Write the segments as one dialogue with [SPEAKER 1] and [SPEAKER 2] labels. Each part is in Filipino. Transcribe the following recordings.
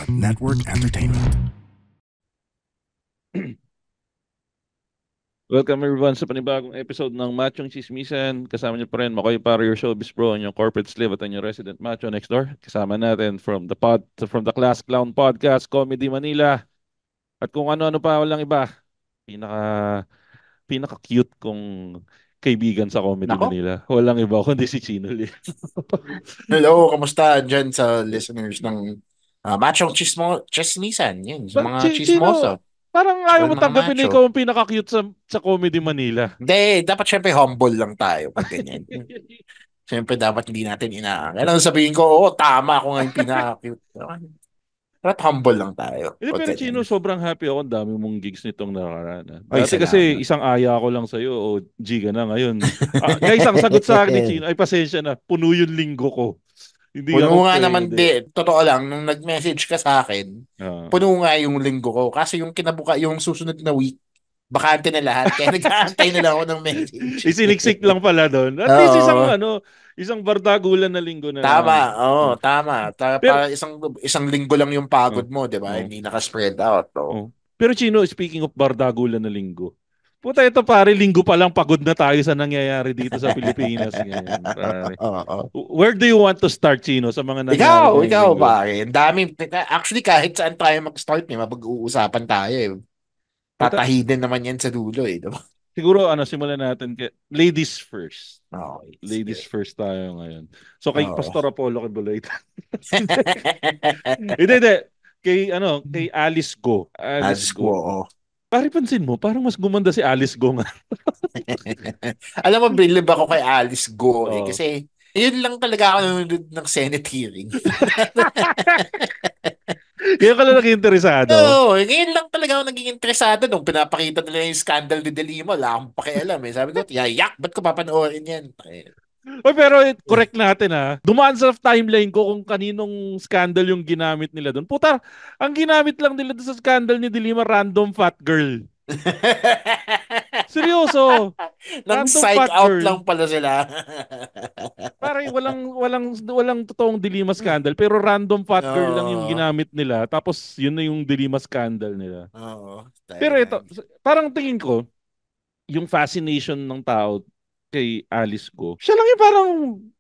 [SPEAKER 1] Network Entertainment.
[SPEAKER 2] Welcome everyone sa panibagong episode ng Machong Chismisan. Kasama niyo pa rin Makoy para your showbiz bro, and yung corporate slave at yung resident macho next door. Kasama natin from the Class Clown Podcast, Comedy Manila. At kung ano-ano pa walang iba. Pinaka pinaka cute kong kaibigan sa Comedy
[SPEAKER 3] Nako.
[SPEAKER 2] Manila. Walang iba kundi si Chino Lee.
[SPEAKER 3] Hello, kamusta dyan sa listeners ng Machong Chismisan? Yun, sa mga
[SPEAKER 2] Chino,
[SPEAKER 3] chismoso.
[SPEAKER 2] parang
[SPEAKER 3] Tsaka
[SPEAKER 2] ayaw mo
[SPEAKER 3] mga
[SPEAKER 2] tanggapin na
[SPEAKER 3] macho.
[SPEAKER 2] ikaw ang pinaka cute sa Comedy Manila.
[SPEAKER 3] Hindi, dapat syempre humble lang tayo pag ganyan. Syempre dapat hindi natin Kailangan sabihin ko, oo, tama ako nga yung pinaka-cute. Dapat humble lang tayo.
[SPEAKER 2] Hindi,
[SPEAKER 3] Pag
[SPEAKER 2] pero Chino,
[SPEAKER 3] ganyan.
[SPEAKER 2] sobrang happy ako. Ang dami mong gigs nitong nakaraan.
[SPEAKER 3] Ay,
[SPEAKER 2] Dati kasi
[SPEAKER 3] salamat.
[SPEAKER 2] isang aya ko lang sa'yo o Giga na ngayon. Guys, ang sagot sa akin ni Chino, ay pasensya na, puno yung linggo ko. Hindi ako
[SPEAKER 3] Puno nga naman
[SPEAKER 2] pwede.
[SPEAKER 3] totoo lang, nung nag-message ka sa akin,
[SPEAKER 2] Ah.
[SPEAKER 3] puno nga yung linggo ko. Kasi yung yung susunod na week, bakante na lahat. Kaya nag-aantay na lang ako ng message.
[SPEAKER 2] Isiniksik lang pala doon. At least
[SPEAKER 3] Oo.
[SPEAKER 2] isang bardagulan na linggo na
[SPEAKER 3] Tama,
[SPEAKER 2] lang.
[SPEAKER 3] oo, tama.
[SPEAKER 2] Pero,
[SPEAKER 3] Para isang linggo lang yung pagod
[SPEAKER 2] oh,
[SPEAKER 3] mo, 'di ba?
[SPEAKER 2] oh,
[SPEAKER 3] Hindi naka-spread out, oh.
[SPEAKER 2] oh. Pero Chino, speaking of bardagulan na linggo, puta ito pare, linggo pa lang pagod na tayo sa nangyayari dito sa Pilipinas ngayon. Pare.
[SPEAKER 3] Oo.
[SPEAKER 2] Where do you want to start, Chino, sa mga nangyari ngayong
[SPEAKER 3] Ikaw
[SPEAKER 2] linggo?
[SPEAKER 3] pare. Ang dami. Actually, kahit saan tayo mag-start, may mapag-uusapan tayo, eh.
[SPEAKER 2] Puta,
[SPEAKER 3] Tatahidin naman yan sa dulo, eh. Diba?
[SPEAKER 2] siguro simulan natin ladies first.
[SPEAKER 3] Okay,
[SPEAKER 2] Ladies
[SPEAKER 3] sige.
[SPEAKER 2] first tayo ngayon. So kay
[SPEAKER 3] Oo.
[SPEAKER 2] Pastor Apollo Kibuloy. Hindi. Kay Alice Go. Alice
[SPEAKER 3] As ko,
[SPEAKER 2] Go.
[SPEAKER 3] oo.
[SPEAKER 2] Pare pansin mo, parang mas gumanda si Alice Go nga.
[SPEAKER 3] Alam mo, believe ako kay Alice Go, eh.
[SPEAKER 2] Oh.
[SPEAKER 3] Kasi, yun lang talaga ako nanonood ng Senate hearing.
[SPEAKER 2] Kaya ka lang nag-interesado.
[SPEAKER 3] Oo, ngayon lang talaga ako naging interesado nung pinapakita nila yung scandal ni Delima. Wala akong pakialam, eh. Sabi ko, yayak, ba't ko papanoorin yan?
[SPEAKER 2] Oy, pero correct natin ha. Dumaan sa timeline ko kung kaninong scandal yung ginamit nila doon. Puta, ang ginamit lang nila doon sa scandal ni Dilima, random fat girl. Seryoso.
[SPEAKER 3] Nang
[SPEAKER 2] Random
[SPEAKER 3] psych
[SPEAKER 2] fat
[SPEAKER 3] out
[SPEAKER 2] girl.
[SPEAKER 3] lang pala sila.
[SPEAKER 2] Pare, walang totoong Dilima scandal, pero random fat girl lang yung
[SPEAKER 3] Oo.
[SPEAKER 2] ginamit nila. Tapos yun na yung Dilima scandal nila.
[SPEAKER 3] Oo.
[SPEAKER 2] Pero ito,
[SPEAKER 3] Talagang.
[SPEAKER 2] parang tingin ko, yung fascination ng tao kay Alice Go, siya lang yung parang,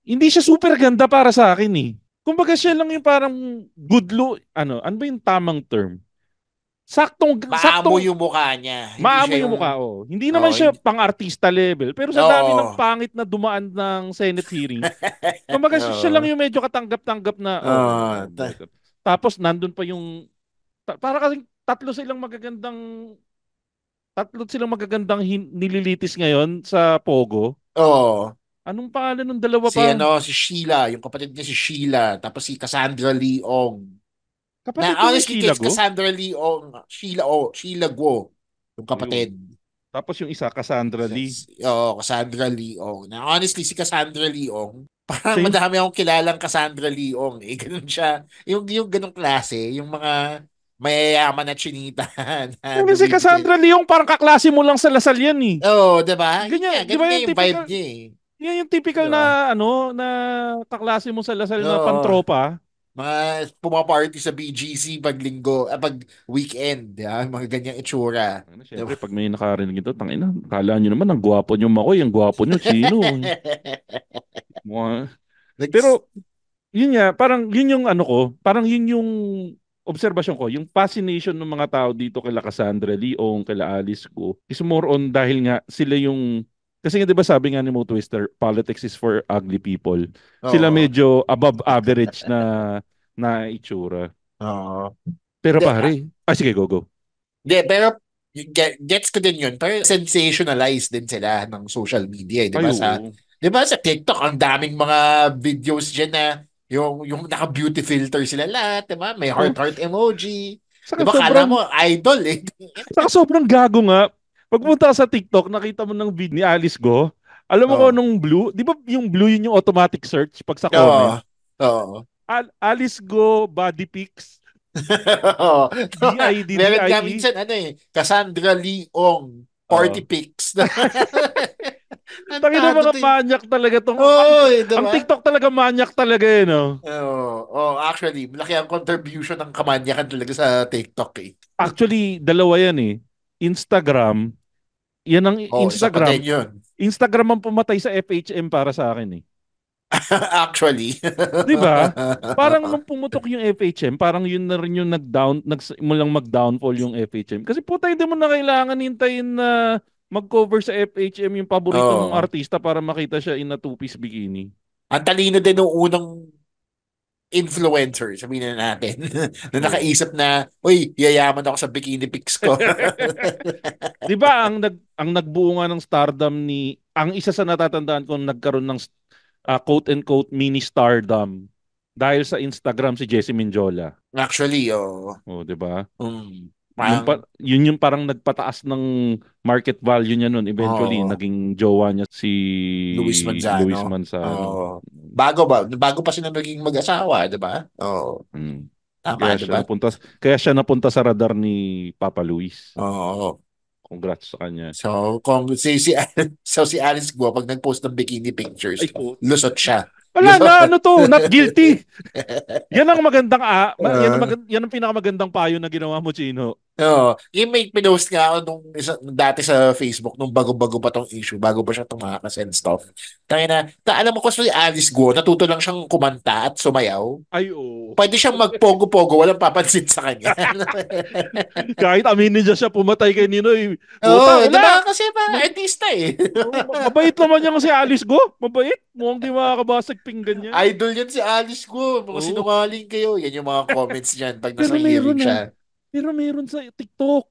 [SPEAKER 2] hindi siya super ganda para sa akin eh. Kumbaga siya lang yung parang good look, ano ba yung tamang term?
[SPEAKER 3] Maamo
[SPEAKER 2] Saktong,
[SPEAKER 3] yung mukha niya. Hindi
[SPEAKER 2] maamo
[SPEAKER 3] siya
[SPEAKER 2] yung
[SPEAKER 3] yung...
[SPEAKER 2] mukha, oh. Hindi naman
[SPEAKER 3] Oo.
[SPEAKER 2] siya pang-artista level, pero sa dami ng
[SPEAKER 3] Oo.
[SPEAKER 2] pangit na dumaan ng Senate hearing, kumbaga siya lang
[SPEAKER 3] Oo.
[SPEAKER 2] yung medyo katanggap-tanggap na,
[SPEAKER 3] Oo.
[SPEAKER 2] better. Tapos nandun pa yung, para kasing tatlo silang magagandang nililitis ngayon sa Pogo.
[SPEAKER 3] Oo.
[SPEAKER 2] Anong pangalan ng dalawa
[SPEAKER 3] Si
[SPEAKER 2] pa?
[SPEAKER 3] si Sheila, yung kapatid niya si Sheila, tapos si Cassandra Leong.
[SPEAKER 2] Kapatid
[SPEAKER 3] Na
[SPEAKER 2] niya yung
[SPEAKER 3] honestly,
[SPEAKER 2] Sheila
[SPEAKER 3] kay
[SPEAKER 2] Go?
[SPEAKER 3] Cassandra Leong, Sheila Guo, yung
[SPEAKER 2] Yun.
[SPEAKER 3] kapatid.
[SPEAKER 2] Tapos yung isa, Cassandra Lee.
[SPEAKER 3] Cassandra Leong. Na honestly, si Cassandra Leong, parang
[SPEAKER 2] Siya yung,
[SPEAKER 3] madami akong kilalang Cassandra Leong. Eh, ganun siya. Yung ganung klase, yung mga mayayaman na chinita na
[SPEAKER 2] pero si
[SPEAKER 3] bumibili.
[SPEAKER 2] Cassandra Lee yung parang kaklase mo lang sa Lasal yan eh.
[SPEAKER 3] Oo, diba? Yun nga,
[SPEAKER 2] Ganyan, di
[SPEAKER 3] ganun
[SPEAKER 2] ba
[SPEAKER 3] nga
[SPEAKER 2] yung
[SPEAKER 3] yung vibe
[SPEAKER 2] typical,
[SPEAKER 3] niya eh.
[SPEAKER 2] yan yung typical
[SPEAKER 3] Diba?
[SPEAKER 2] na kaklase mo sa Lasal na
[SPEAKER 3] Oo.
[SPEAKER 2] pantropa.
[SPEAKER 3] Mga pumaparty sa BGC pag linggo, pag weekend, mga ganyang itsura. Diba?
[SPEAKER 2] Siyempre, pag may nakarinig ito, tangina, kala nyo naman, ang gwapo nyo Makoy, ang gwapo nyo, Chino. Mga-
[SPEAKER 3] Nags-
[SPEAKER 2] Pero, yun nga, parang yun yung ano ko, parang yun yung obserbasyon ko, yung fascination ng mga tao dito kila Cassandra Lee o kila Alice Go is more on dahil nga sila yung, kasi nga 'di ba sabi nga ni Mo Twister, politics is for ugly people. Sila
[SPEAKER 3] Oo.
[SPEAKER 2] medyo above average na itsura.
[SPEAKER 3] Oo.
[SPEAKER 2] Pero
[SPEAKER 3] Hindi,
[SPEAKER 2] pare, sige, go.
[SPEAKER 3] pero gets ko din yun. Pero sensationalized din sila ng social media, eh, 'di
[SPEAKER 2] Ay,
[SPEAKER 3] ba?
[SPEAKER 2] oo.
[SPEAKER 3] 'Di ba sa TikTok ang daming mga videos diyan na yung naka-beauty filter sila lahat, 'di ba? May
[SPEAKER 2] Oh,
[SPEAKER 3] heart emoji. 'Di
[SPEAKER 2] saka
[SPEAKER 3] ba kala
[SPEAKER 2] sobrang,
[SPEAKER 3] mo idol eh.
[SPEAKER 2] saka sobrang gago nga. Pagpunta ka sa TikTok, nakita mo ng video ni Alice Go. Alam mo ko
[SPEAKER 3] Oo.
[SPEAKER 2] nung blue, 'di ba yung blue yun yung automatic search pag sa comment?
[SPEAKER 3] Oo. Oo.
[SPEAKER 2] Alice Go body pics.
[SPEAKER 3] Oo. Meron nga
[SPEAKER 2] DIDDIE.
[SPEAKER 3] minsan Cassandra Leong party
[SPEAKER 2] Oh.
[SPEAKER 3] pics.
[SPEAKER 2] Tangina
[SPEAKER 3] Tarantado
[SPEAKER 2] mga
[SPEAKER 3] to eh.
[SPEAKER 2] manyak talaga tong
[SPEAKER 3] Oo,
[SPEAKER 2] ang
[SPEAKER 3] diba?
[SPEAKER 2] TikTok talaga manyak talaga eh, no?
[SPEAKER 3] Actually, malaki ang contribution ng kamanyakan talaga sa TikTok eh.
[SPEAKER 2] Actually, dalawa yan eh. Instagram, yan ang
[SPEAKER 3] Isa pa din
[SPEAKER 2] Instagram.
[SPEAKER 3] yun.
[SPEAKER 2] Instagram ang pumatay sa FHM para sa akin eh.
[SPEAKER 3] Actually.
[SPEAKER 2] 'Di ba? Parang nung pumutok yung FHM, parang yun na rin yung nagsimulang mag-downfall yung FHM. Kasi puta, hindi mo na kailangan hintayin na mag-cover sa FHM yung paborito mong
[SPEAKER 3] Oo.
[SPEAKER 2] artista para makita siya in a two-piece bikini.
[SPEAKER 3] Ang talino din ng unang influencer, sabihin na natin, na
[SPEAKER 2] Oo.
[SPEAKER 3] nakaisip na, uy, yayaman ako sa bikini pics ko.
[SPEAKER 2] 'Di ba ang nagbuo nga ng stardom ni ang isa sa natatandaan ko nagkaroon ng quote and quote mini stardom dahil sa Instagram si Jessie Minjola.
[SPEAKER 3] Actually,
[SPEAKER 2] Oh, 'di ba?
[SPEAKER 3] parang,
[SPEAKER 2] Yun yung parang nagpataas ng market value niya noon. Eventually,
[SPEAKER 3] oh,
[SPEAKER 2] naging jowa niya si
[SPEAKER 3] Luis
[SPEAKER 2] Luis
[SPEAKER 3] Manzano.
[SPEAKER 2] Manzano.
[SPEAKER 3] Bago pa sila naging mag-asawa, di ba?
[SPEAKER 2] Mm.
[SPEAKER 3] Tama, di ba?
[SPEAKER 2] Kaya siya napunta sa radar ni Papa Luis.
[SPEAKER 3] Oo.
[SPEAKER 2] Congrats sa kanya.
[SPEAKER 3] So, kung si Alice Guo, pag nag-post ng bikini pictures,
[SPEAKER 2] Ay po.
[SPEAKER 3] lusot siya.
[SPEAKER 2] Wala na,
[SPEAKER 3] Lusot.
[SPEAKER 2] ano to? Not guilty. Yan ang magandang,
[SPEAKER 3] Uh,
[SPEAKER 2] yan ang pinakamagandang payo na ginawa mo, Chino.
[SPEAKER 3] yung may pinost nga ako dati sa Facebook nung bago-bago pa tong issue, bago pa siya tumakas and stuff. Alam mo ko si Alice Guo, natuto lang siyang kumanta at sumayaw.
[SPEAKER 2] Ay, oo.
[SPEAKER 3] Pwede siyang magpogo-pogo, walang papansin sa kanya.
[SPEAKER 2] Kahit aminin niya siya pumatay kay Ninoy.
[SPEAKER 3] Oo,
[SPEAKER 2] Putang,
[SPEAKER 3] di ba?
[SPEAKER 2] wala.
[SPEAKER 3] Kasi pa, artista eh.
[SPEAKER 2] Mabait naman niya si Alice Go. Mabait. Mukhang di makakabasag pinggan yan.
[SPEAKER 3] Idol yan si Alice Guo. Mga
[SPEAKER 2] Oo.
[SPEAKER 3] sinungaling kayo. Yan yung mga comments niyan pag nasa
[SPEAKER 2] Pero
[SPEAKER 3] hearing
[SPEAKER 2] meron na.
[SPEAKER 3] siya.
[SPEAKER 2] Pero meron sa TikTok.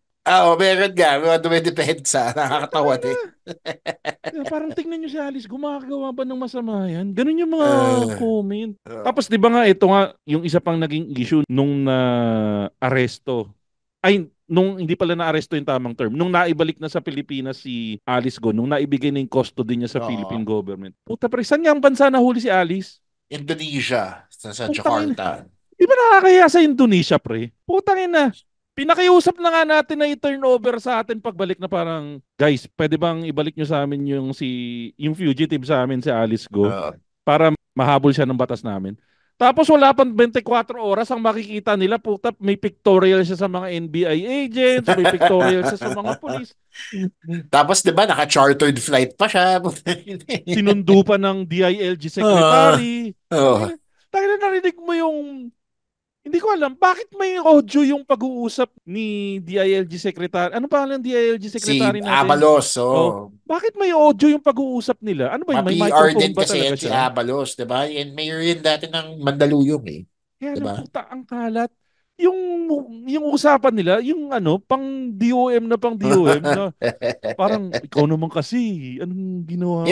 [SPEAKER 3] Meron nga. Mga dumidepensa.
[SPEAKER 2] Putang
[SPEAKER 3] Nakakatawa din.
[SPEAKER 2] ina. Parang tingnan niyo si Alice, gumagawa ba ng masama yan? Ganun yung mga
[SPEAKER 3] Uh,
[SPEAKER 2] comment.
[SPEAKER 3] uh,
[SPEAKER 2] Tapos di ba nga, ito nga, yung isa pang naging issue nung na-aresto. Ay, nung hindi pala na-aresto yung tamang term. Nung naibalik na sa Pilipinas si Alice Go, nung naibigay na yung custody niya sa
[SPEAKER 3] Oo.
[SPEAKER 2] Philippine government. Puta pre, saan nga ang bansa nahuli si Alice?
[SPEAKER 3] Indonesia. Sa
[SPEAKER 2] Putang ina.
[SPEAKER 3] Jakarta.
[SPEAKER 2] Di ba nakakaya sa Indonesia, pre? Putang ina. Pinakiusap na nga natin na i-turn over sa atin pagbalik na parang, guys, pwede bang ibalik nyo sa amin yung fugitive sa amin si Alice Go
[SPEAKER 3] Uh,
[SPEAKER 2] para mahabol siya ng batas namin. Tapos wala pang 24 oras ang makikita nila, puta, may pictorial siya sa mga NBI agents, may pictorial siya sa mga police.
[SPEAKER 3] Tapos, di ba, naka-chartered flight pa siya.
[SPEAKER 2] Sinundo pa ng DILG
[SPEAKER 3] Ah,
[SPEAKER 2] secretary.
[SPEAKER 3] oh.
[SPEAKER 2] Tangina, narinig mo yung hindi ko alam, bakit may audio yung pag-uusap ni DILG Secretary? Ano pa ng DILG
[SPEAKER 3] Si
[SPEAKER 2] Secretary natin?
[SPEAKER 3] Abalos,
[SPEAKER 2] Oh, bakit may audio yung pag-uusap nila? Ano ba yun? May
[SPEAKER 3] Ma-PR
[SPEAKER 2] microphone
[SPEAKER 3] din
[SPEAKER 2] ba
[SPEAKER 3] kasi
[SPEAKER 2] talaga
[SPEAKER 3] yan si
[SPEAKER 2] siya?
[SPEAKER 3] Abalos, di ba? Mayor yun dati ng Mandaluyong eh.
[SPEAKER 2] Kaya
[SPEAKER 3] Di
[SPEAKER 2] lang
[SPEAKER 3] ba?
[SPEAKER 2] puta ang kalat. Yung yung usapan nila, yung ano, pang DOM na parang ikaw naman kasi, anong ginawa mo?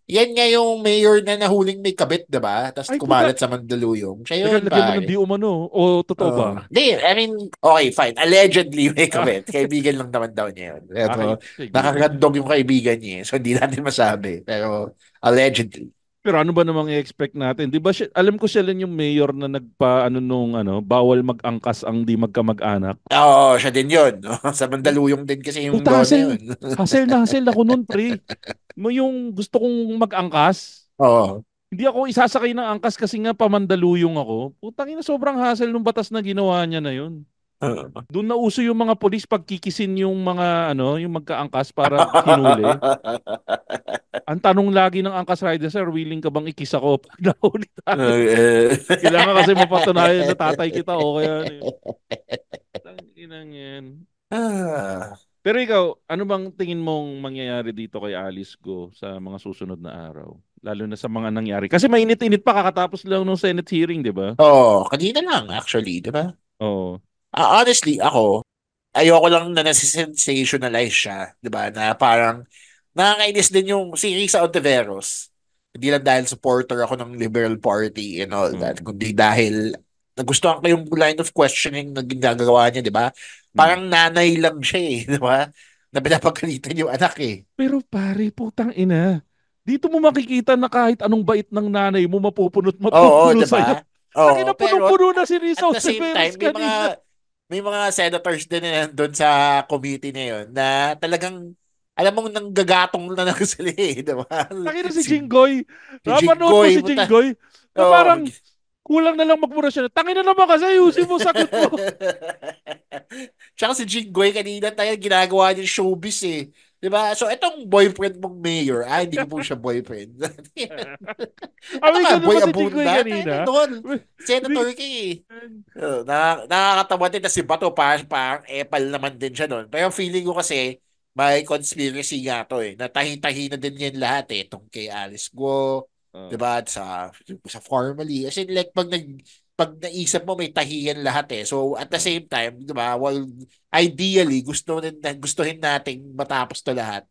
[SPEAKER 3] Yan nga yung mayor na nahuling may kabit, 'di ba? Tapos
[SPEAKER 2] Ay puta,
[SPEAKER 3] kumalat sa Mandaluyong. Siya
[SPEAKER 2] teka,
[SPEAKER 3] yun,
[SPEAKER 2] lagyan mo ng di
[SPEAKER 3] pare.
[SPEAKER 2] umano. O totoo ba?
[SPEAKER 3] Di, I mean, okay, fine. Allegedly may
[SPEAKER 2] Ah,
[SPEAKER 3] kabit. Kaibigan lang naman daw niya yun. Pero
[SPEAKER 2] kaibigan niya.
[SPEAKER 3] nakakagandong yung kaibigan niya. So hindi natin masabi. Pero allegedly.
[SPEAKER 2] Pero ano ba namang i-expect natin? 'Di ba alam ko siya lang yung mayor na nagpa nung bawal mag-angkas ang di magkamag-anak.
[SPEAKER 3] Oo, siya din yun. Sa
[SPEAKER 2] Pu-
[SPEAKER 3] Mandaluyong din kasi yung
[SPEAKER 2] Puta,
[SPEAKER 3] law na yun.
[SPEAKER 2] hassle ako noon, pre. Mo yung gusto kong mag-angkas.
[SPEAKER 3] Oo.
[SPEAKER 2] Hindi ako isasakay ng angkas kasi nga pamandaluyong ako. Putang ina, sobrang hassle nung batas na ginawa niya na yun. Doon na uso yung mga polis pagkikisin yung mga yung magkaangkas para hinuli. Ang tanong lagi ng angkas rider, sir, willing ka bang ikis ako pag nahuli tayo? Kailangan kasi mapatunayan na tatay kita o kaya ano yun. Tanginang yan.
[SPEAKER 3] Ah.
[SPEAKER 2] Pero ikaw, ano bang tingin mong mangyayari dito kay Alice Go sa mga susunod na araw? Lalo na sa mga nangyari. Kasi mainit-init pa kakatapos lang ng Senate hearing, di ba?
[SPEAKER 3] Kanina lang actually, 'di ba?
[SPEAKER 2] Oo.
[SPEAKER 3] Honestly, ako, ayoko lang na nasisensationalize siya, 'di ba? Na parang nakakainis din yung si Risa Ontiveros. Hindi lang dahil supporter ako ng Liberal Party and all that,
[SPEAKER 2] Oo.
[SPEAKER 3] kundi dahil nagustuhan ko yung line of questioning na ginagawa niya, 'di ba?
[SPEAKER 2] Mm.
[SPEAKER 3] Parang nanay lang siya eh, 'di ba? Na pinapagalitan yung anak eh.
[SPEAKER 2] Pero pare, putang ina. Dito mo makikita na kahit anong bait ng nanay mo, mapupunot
[SPEAKER 3] Oo,
[SPEAKER 2] matutuno
[SPEAKER 3] 'di
[SPEAKER 2] sa'yo.
[SPEAKER 3] ba?
[SPEAKER 2] Tangina,
[SPEAKER 3] Oo, pero
[SPEAKER 2] punong-puno na si
[SPEAKER 3] at
[SPEAKER 2] Rizal
[SPEAKER 3] the same
[SPEAKER 2] Severus
[SPEAKER 3] time,
[SPEAKER 2] kanina.
[SPEAKER 3] may mga senators din na doon sa committee na yun na talagang alam mong nanggagatong na lang sila diba?
[SPEAKER 2] Nakita si Jinggoy.
[SPEAKER 3] Si
[SPEAKER 2] Napanood mo
[SPEAKER 3] Jinggoy,
[SPEAKER 2] si
[SPEAKER 3] puta.
[SPEAKER 2] Jinggoy na
[SPEAKER 3] Oh.
[SPEAKER 2] parang kulang na lang magmura siya. Tangina naman kasi, ayusin mo sagot mo.
[SPEAKER 3] Tsaka si Jinggoy kanina tayo ginagawa niya showbiz Di ba? So, itong boyfriend mong mayor, hindi ko po siya boyfriend. Ano
[SPEAKER 2] Sabi
[SPEAKER 3] ka,
[SPEAKER 2] ko
[SPEAKER 3] boy
[SPEAKER 2] naman si Jinggoy
[SPEAKER 3] abunda? Tayo na
[SPEAKER 2] kanina.
[SPEAKER 3] doon.
[SPEAKER 2] Hindi.
[SPEAKER 3] Senator ka nakakatawa din na si Bato parang epal naman din siya noon. Pero feeling ko kasi may conspiracy nga to Na tahi-tahi na din yan lahat Itong kay Alice Guo, 'di ba? Sa formally. As in like pag naisip mo may tahiyan lahat So at the same time, 'di ba? Well, ideally gustuhin nating matapos to lahat.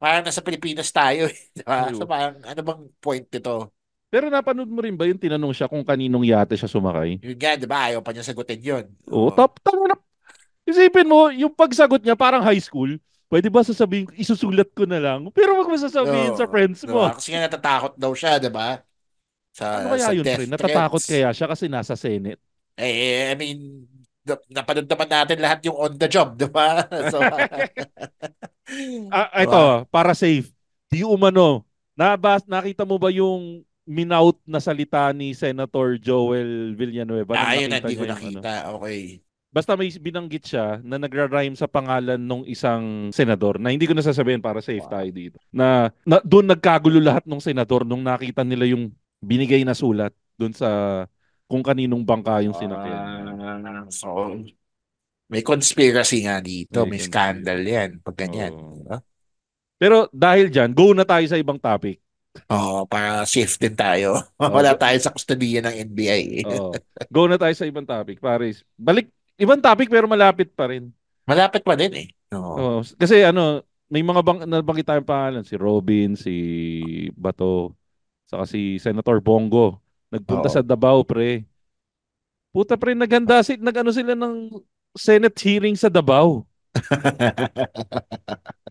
[SPEAKER 3] Parang nasa Pilipinas tayo 'di ba? So
[SPEAKER 2] Ayo.
[SPEAKER 3] parang ano bang point nito?
[SPEAKER 2] Pero napanood mo rin ba yung tinanong siya kung kaninong yate siya sumakay?
[SPEAKER 3] Yun nga, 'di ba? Ayaw pa niya sagutin 'yun.
[SPEAKER 2] Oo, tama. Isipin mo, yung pagsagot niya parang high school. Pwede ba sasabihin, isusulat ko na lang? Pero wag mo sasabihin sa
[SPEAKER 3] Oo,
[SPEAKER 2] friends
[SPEAKER 3] 'di
[SPEAKER 2] mo.
[SPEAKER 3] ba? Kasi nga natatakot daw siya, 'di ba?
[SPEAKER 2] Ano
[SPEAKER 3] Sa
[SPEAKER 2] kaya yun, pre?
[SPEAKER 3] death
[SPEAKER 2] Natatakot
[SPEAKER 3] threats.
[SPEAKER 2] kaya siya kasi nasa Senate?
[SPEAKER 3] I mean, napanood naman natin lahat yung on the job, 'di ba? So,
[SPEAKER 2] Ah,
[SPEAKER 3] 'di
[SPEAKER 2] ito,
[SPEAKER 3] ba?
[SPEAKER 2] para safe. Di umano. Nakita mo ba yung minout na salita ni Senator Joel Villanueva nung
[SPEAKER 3] Yun,
[SPEAKER 2] nakita
[SPEAKER 3] hindi ko
[SPEAKER 2] niya yung ano?
[SPEAKER 3] nakita. Okay.
[SPEAKER 2] Basta may binanggit siya na nagra-rhyme sa pangalan ng isang senador na hindi ko nasasabihin para safe tayo
[SPEAKER 3] Wow.
[SPEAKER 2] dito. Na doon nagkagulo lahat ng senador nung nakita nila yung binigay na sulat doon sa kung kaninong bangka yung sinakyan niya.
[SPEAKER 3] So, may conspiracy nga dito.
[SPEAKER 2] May
[SPEAKER 3] May scandal
[SPEAKER 2] conspiracy.
[SPEAKER 3] yan. Pag ganyan.
[SPEAKER 2] Oo.
[SPEAKER 3] Diba?
[SPEAKER 2] Pero dahil dyan, go na tayo sa ibang topic.
[SPEAKER 3] Oo, para safe din tayo.
[SPEAKER 2] Oh,
[SPEAKER 3] Wala tayo sa kustodiya ng NBI.
[SPEAKER 2] oh. Go na tayo sa ibang topic, Paris. Balik, ibang topic pero malapit pa rin.
[SPEAKER 3] Malapit pa din Oo.
[SPEAKER 2] Oh, kasi ano, may mga nabanggit tayong pangalan, si Robin, si Bato, saka si Senator Bongo. Nagpunta sa
[SPEAKER 3] Oo.
[SPEAKER 2] Davao, pre. Puta, pre, nag-ano sila ng Senate hearing sa Davao.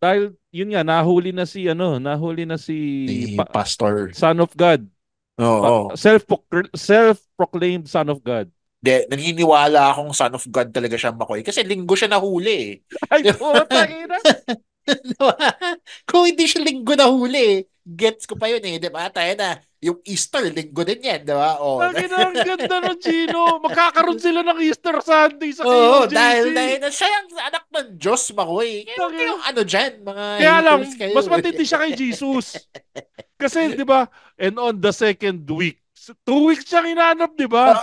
[SPEAKER 2] Dahil, yun nga, nahuli na si
[SPEAKER 3] Ni Pastor.
[SPEAKER 2] Son of God.
[SPEAKER 3] Oo.
[SPEAKER 2] Self-proclaimed Son of God.
[SPEAKER 3] Naniniwala akong son of God talaga siya Makoy. Kasi linggo siya nahuli
[SPEAKER 2] Ay, puta, ina.
[SPEAKER 3] Diba? Kung hindi siya linggo nahuli gets ko pa yun diba? Tayo na, yung Easter, linggo din yan, diba? Oh.
[SPEAKER 2] Ang ina, ang ganda ng Gino. Magkakaroon sila ng Easter Sunday sa
[SPEAKER 3] Oo,
[SPEAKER 2] KOJC.
[SPEAKER 3] dahil na siya yung anak ng Diyos, Makoy. Kaya
[SPEAKER 2] Tangina.
[SPEAKER 3] kayong ano dyan, mga
[SPEAKER 2] Kaya lang,
[SPEAKER 3] haters kayo.
[SPEAKER 2] mas matindi siya kay Jesus. Kasi, di ba, and on the second week, 2 weeks siyang inanap, di ba?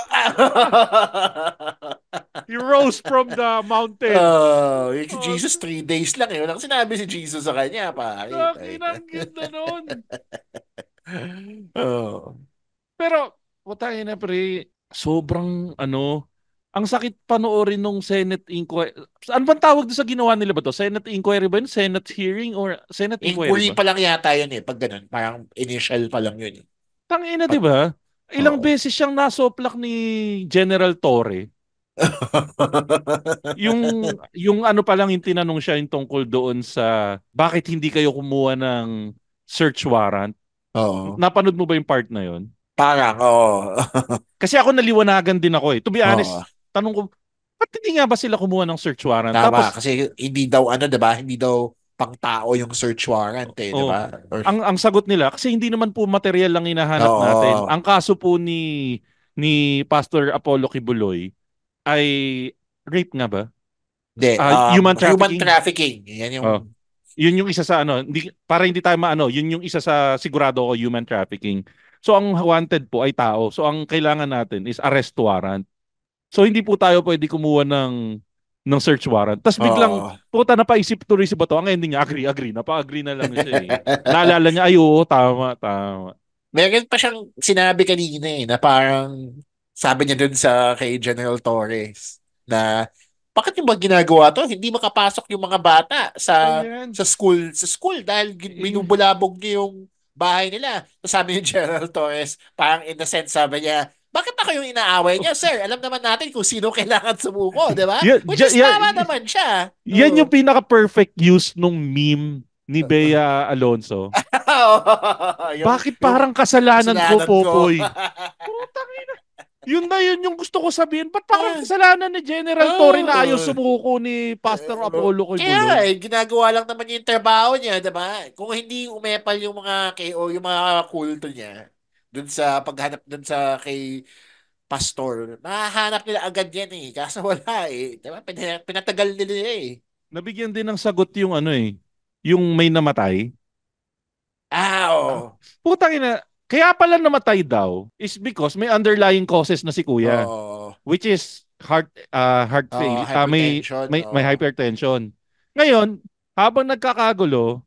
[SPEAKER 2] He rose from the mountain.
[SPEAKER 3] Yung si
[SPEAKER 2] Oh,
[SPEAKER 3] Jesus 3 days lang Walang sinabi si Jesus sa kanya, pare.
[SPEAKER 2] tangina, ang ganda nun.
[SPEAKER 3] Oh.
[SPEAKER 2] Pero, putangin na pre, sobrang ang sakit panoorin nung Senate inquiry. Ano bang tawag doon sa ginawa nila ba to? Senate inquiry ba yun? Senate hearing or Senate inquiry
[SPEAKER 3] Inquiry
[SPEAKER 2] ba?
[SPEAKER 3] pa lang yata yun pag ganun. Parang initial pa lang yun
[SPEAKER 2] Tangina, di
[SPEAKER 3] Pag,
[SPEAKER 2] ba? Ilang
[SPEAKER 3] oo.
[SPEAKER 2] beses siyang nasoplak ni General Torre. Yung ano pa lang yung tinanong siya yung tungkol doon sa bakit hindi kayo kumuha ng search warrant.
[SPEAKER 3] Oo.
[SPEAKER 2] Napanood mo ba yung part na yon?
[SPEAKER 3] Parang, oo.
[SPEAKER 2] Kasi ako naliwanagan din ako eh. To be
[SPEAKER 3] Oo.
[SPEAKER 2] honest, tanong ko, ba't hindi nga ba sila kumuha ng search warrant?
[SPEAKER 3] Tama,
[SPEAKER 2] Tapos,
[SPEAKER 3] kasi hindi daw, diba? Hindi daw pang tao yung search warrant
[SPEAKER 2] oh,
[SPEAKER 3] diba?
[SPEAKER 2] ang sagot nila, kasi hindi naman po material lang hinahanap natin.
[SPEAKER 3] Oo.
[SPEAKER 2] Ang kaso po ni Pastor Apollo Kibuloy ay rape nga ba?
[SPEAKER 3] Hindi,
[SPEAKER 2] Human
[SPEAKER 3] human
[SPEAKER 2] trafficking.
[SPEAKER 3] trafficking. Yan yung,
[SPEAKER 2] Oh. Yun yung isa sa para hindi tayo yun yung isa sa sigurado ko human trafficking. So ang wanted po ay tao. So ang kailangan natin is arrest warrant. So hindi po tayo pwede kumuha ng search warrant. Tapos biglang
[SPEAKER 3] oo.
[SPEAKER 2] puta napaisip tuloy si Bato. Ang ending niya agree. Napa-agree na lang siya eh. Naalala niya ay oo, tama.
[SPEAKER 3] Meron pa siyang sinabi kanina na parang sabi niya dun sa kay General Torres na bakit yung ba ginagawa to? Hindi makapasok yung mga bata
[SPEAKER 2] Ayan.
[SPEAKER 3] sa school dahil
[SPEAKER 2] Eh,
[SPEAKER 3] binubulabog niya yung bahay nila. So sabi ni General Torres, parang in the sense sabi niya, bakit na kayong inaaway niya? Sir, alam naman natin kung sino kailangan sumuko, di ba?
[SPEAKER 2] yan,
[SPEAKER 3] Which is tama naman siya.
[SPEAKER 2] yan yung pinaka-perfect use nung meme ni Bea Alonso.
[SPEAKER 3] yung,
[SPEAKER 2] Bakit
[SPEAKER 3] yung
[SPEAKER 2] parang kasalanan ko,
[SPEAKER 3] kasalanan ko.
[SPEAKER 2] Popoy? Putang ina. Yun na yun yung gusto ko sabihin. Ba't parang
[SPEAKER 3] Ah,
[SPEAKER 2] kasalanan ni General Torre na ayaw
[SPEAKER 3] oh.
[SPEAKER 2] sumuko ni Pastor Apollo kay
[SPEAKER 3] Kaya
[SPEAKER 2] Buloy?
[SPEAKER 3] ginagawa lang naman yung trabaho niya, 'di ba? Kung hindi umepal yung mga KO, yung mga kulto niya dun sa paghanap dun sa kay Pastor, mahahanap nila agad yan eh. Kaso wala eh. 'Di ba? Pinatagal nila eh.
[SPEAKER 2] Nabigyan din ng sagot yung ano eh, yung may namatay. Ah,
[SPEAKER 3] Oo.
[SPEAKER 2] putang ina, kaya pala namatay daw is because may underlying causes na si kuya,
[SPEAKER 3] Oo.
[SPEAKER 2] which is heart
[SPEAKER 3] Oo,
[SPEAKER 2] failure,
[SPEAKER 3] hypertension.
[SPEAKER 2] may
[SPEAKER 3] Oo.
[SPEAKER 2] hypertension. Ngayon, habang nagkakagulo,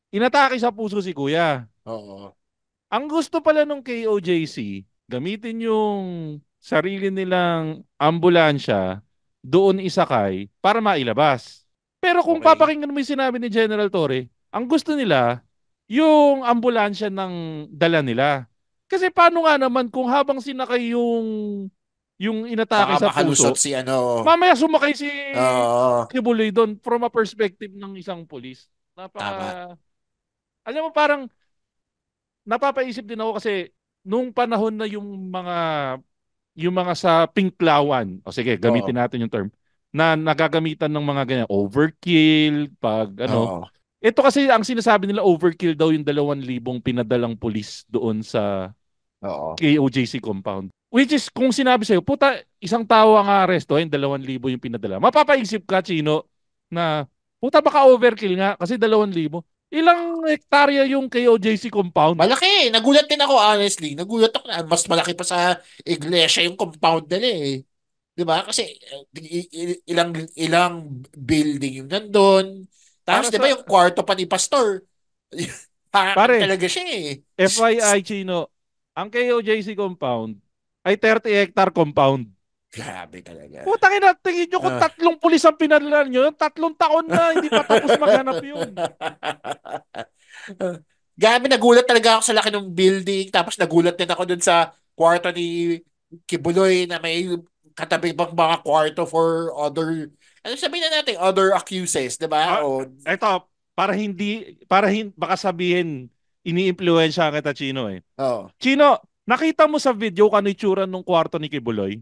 [SPEAKER 2] inatake sa puso si kuya.
[SPEAKER 3] Oo.
[SPEAKER 2] Ang gusto pala nung KOJC, gamitin yung sarili nilang ambulansya doon isakay para mailabas. Pero kung
[SPEAKER 3] Okay.
[SPEAKER 2] papakinggan mo yung sinabi ni General Torre, ang gusto nila, yung ambulansya ng dala nila. Kasi paano nga naman kung habang sinakay yung inatake
[SPEAKER 3] Baka
[SPEAKER 2] sa
[SPEAKER 3] makalusot
[SPEAKER 2] puso,
[SPEAKER 3] si ano.
[SPEAKER 2] mamaya sumakay si
[SPEAKER 3] Oo.
[SPEAKER 2] Kibuloy doon from a perspective ng isang pulis.
[SPEAKER 3] Tama.
[SPEAKER 2] Alam mo parang napapaisip din ako kasi nung panahon na yung mga sa pinklawan, o sige,
[SPEAKER 3] Oo.
[SPEAKER 2] gamitin natin yung term, na nagagamitan ng mga ganyan, overkill, pag ano.
[SPEAKER 3] Oo.
[SPEAKER 2] Ito kasi ang sinasabi nila overkill daw yung 2,000 pinadalang pulis doon sa
[SPEAKER 3] Oo.
[SPEAKER 2] KOJC compound. Which is, kung sinabi sa'yo, puta, isang tao ang aresto, yung 2,000 yung pinadala. Mapapaisip ka, Chino, na puta baka overkill nga kasi 2,000. Ilang hektarya yung KOJC compound?
[SPEAKER 3] Malaki. Nagulat din ako honestly. Nagulat ako na mas malaki pa sa iglesia yung compound nila eh. 'Di ba? Kasi ilang ilang building yung nandun. Tapos
[SPEAKER 2] Para
[SPEAKER 3] 'di ba
[SPEAKER 2] sa,
[SPEAKER 3] yung kwarto pa ni pastor? Parang
[SPEAKER 2] pare,
[SPEAKER 3] talaga siya eh.
[SPEAKER 2] FYI, Chino, ang KOJC compound ay 30-hectare compound.
[SPEAKER 3] Grabe talaga.
[SPEAKER 2] Putang ina, tingin nyo kung
[SPEAKER 3] Ah.
[SPEAKER 2] 3 pulis ang pinadala nyo, 3 taon na, hindi pa tapos maghanap yun.
[SPEAKER 3] Grabe, nagulat talaga ako sa laki ng building. Tapos nagulat din ako dun sa kwarto ni Kibuloy na may katabi pang mga kwarto for other, ano sabihin na natin, other accuses, di ba?
[SPEAKER 2] Ah,
[SPEAKER 3] O,
[SPEAKER 2] eto, baka sabihin, ini-impluwensya kita, Chino eh.
[SPEAKER 3] oh.
[SPEAKER 2] Chino, nakita mo sa video kung ano itsura nung kwarto ni Kibuloy?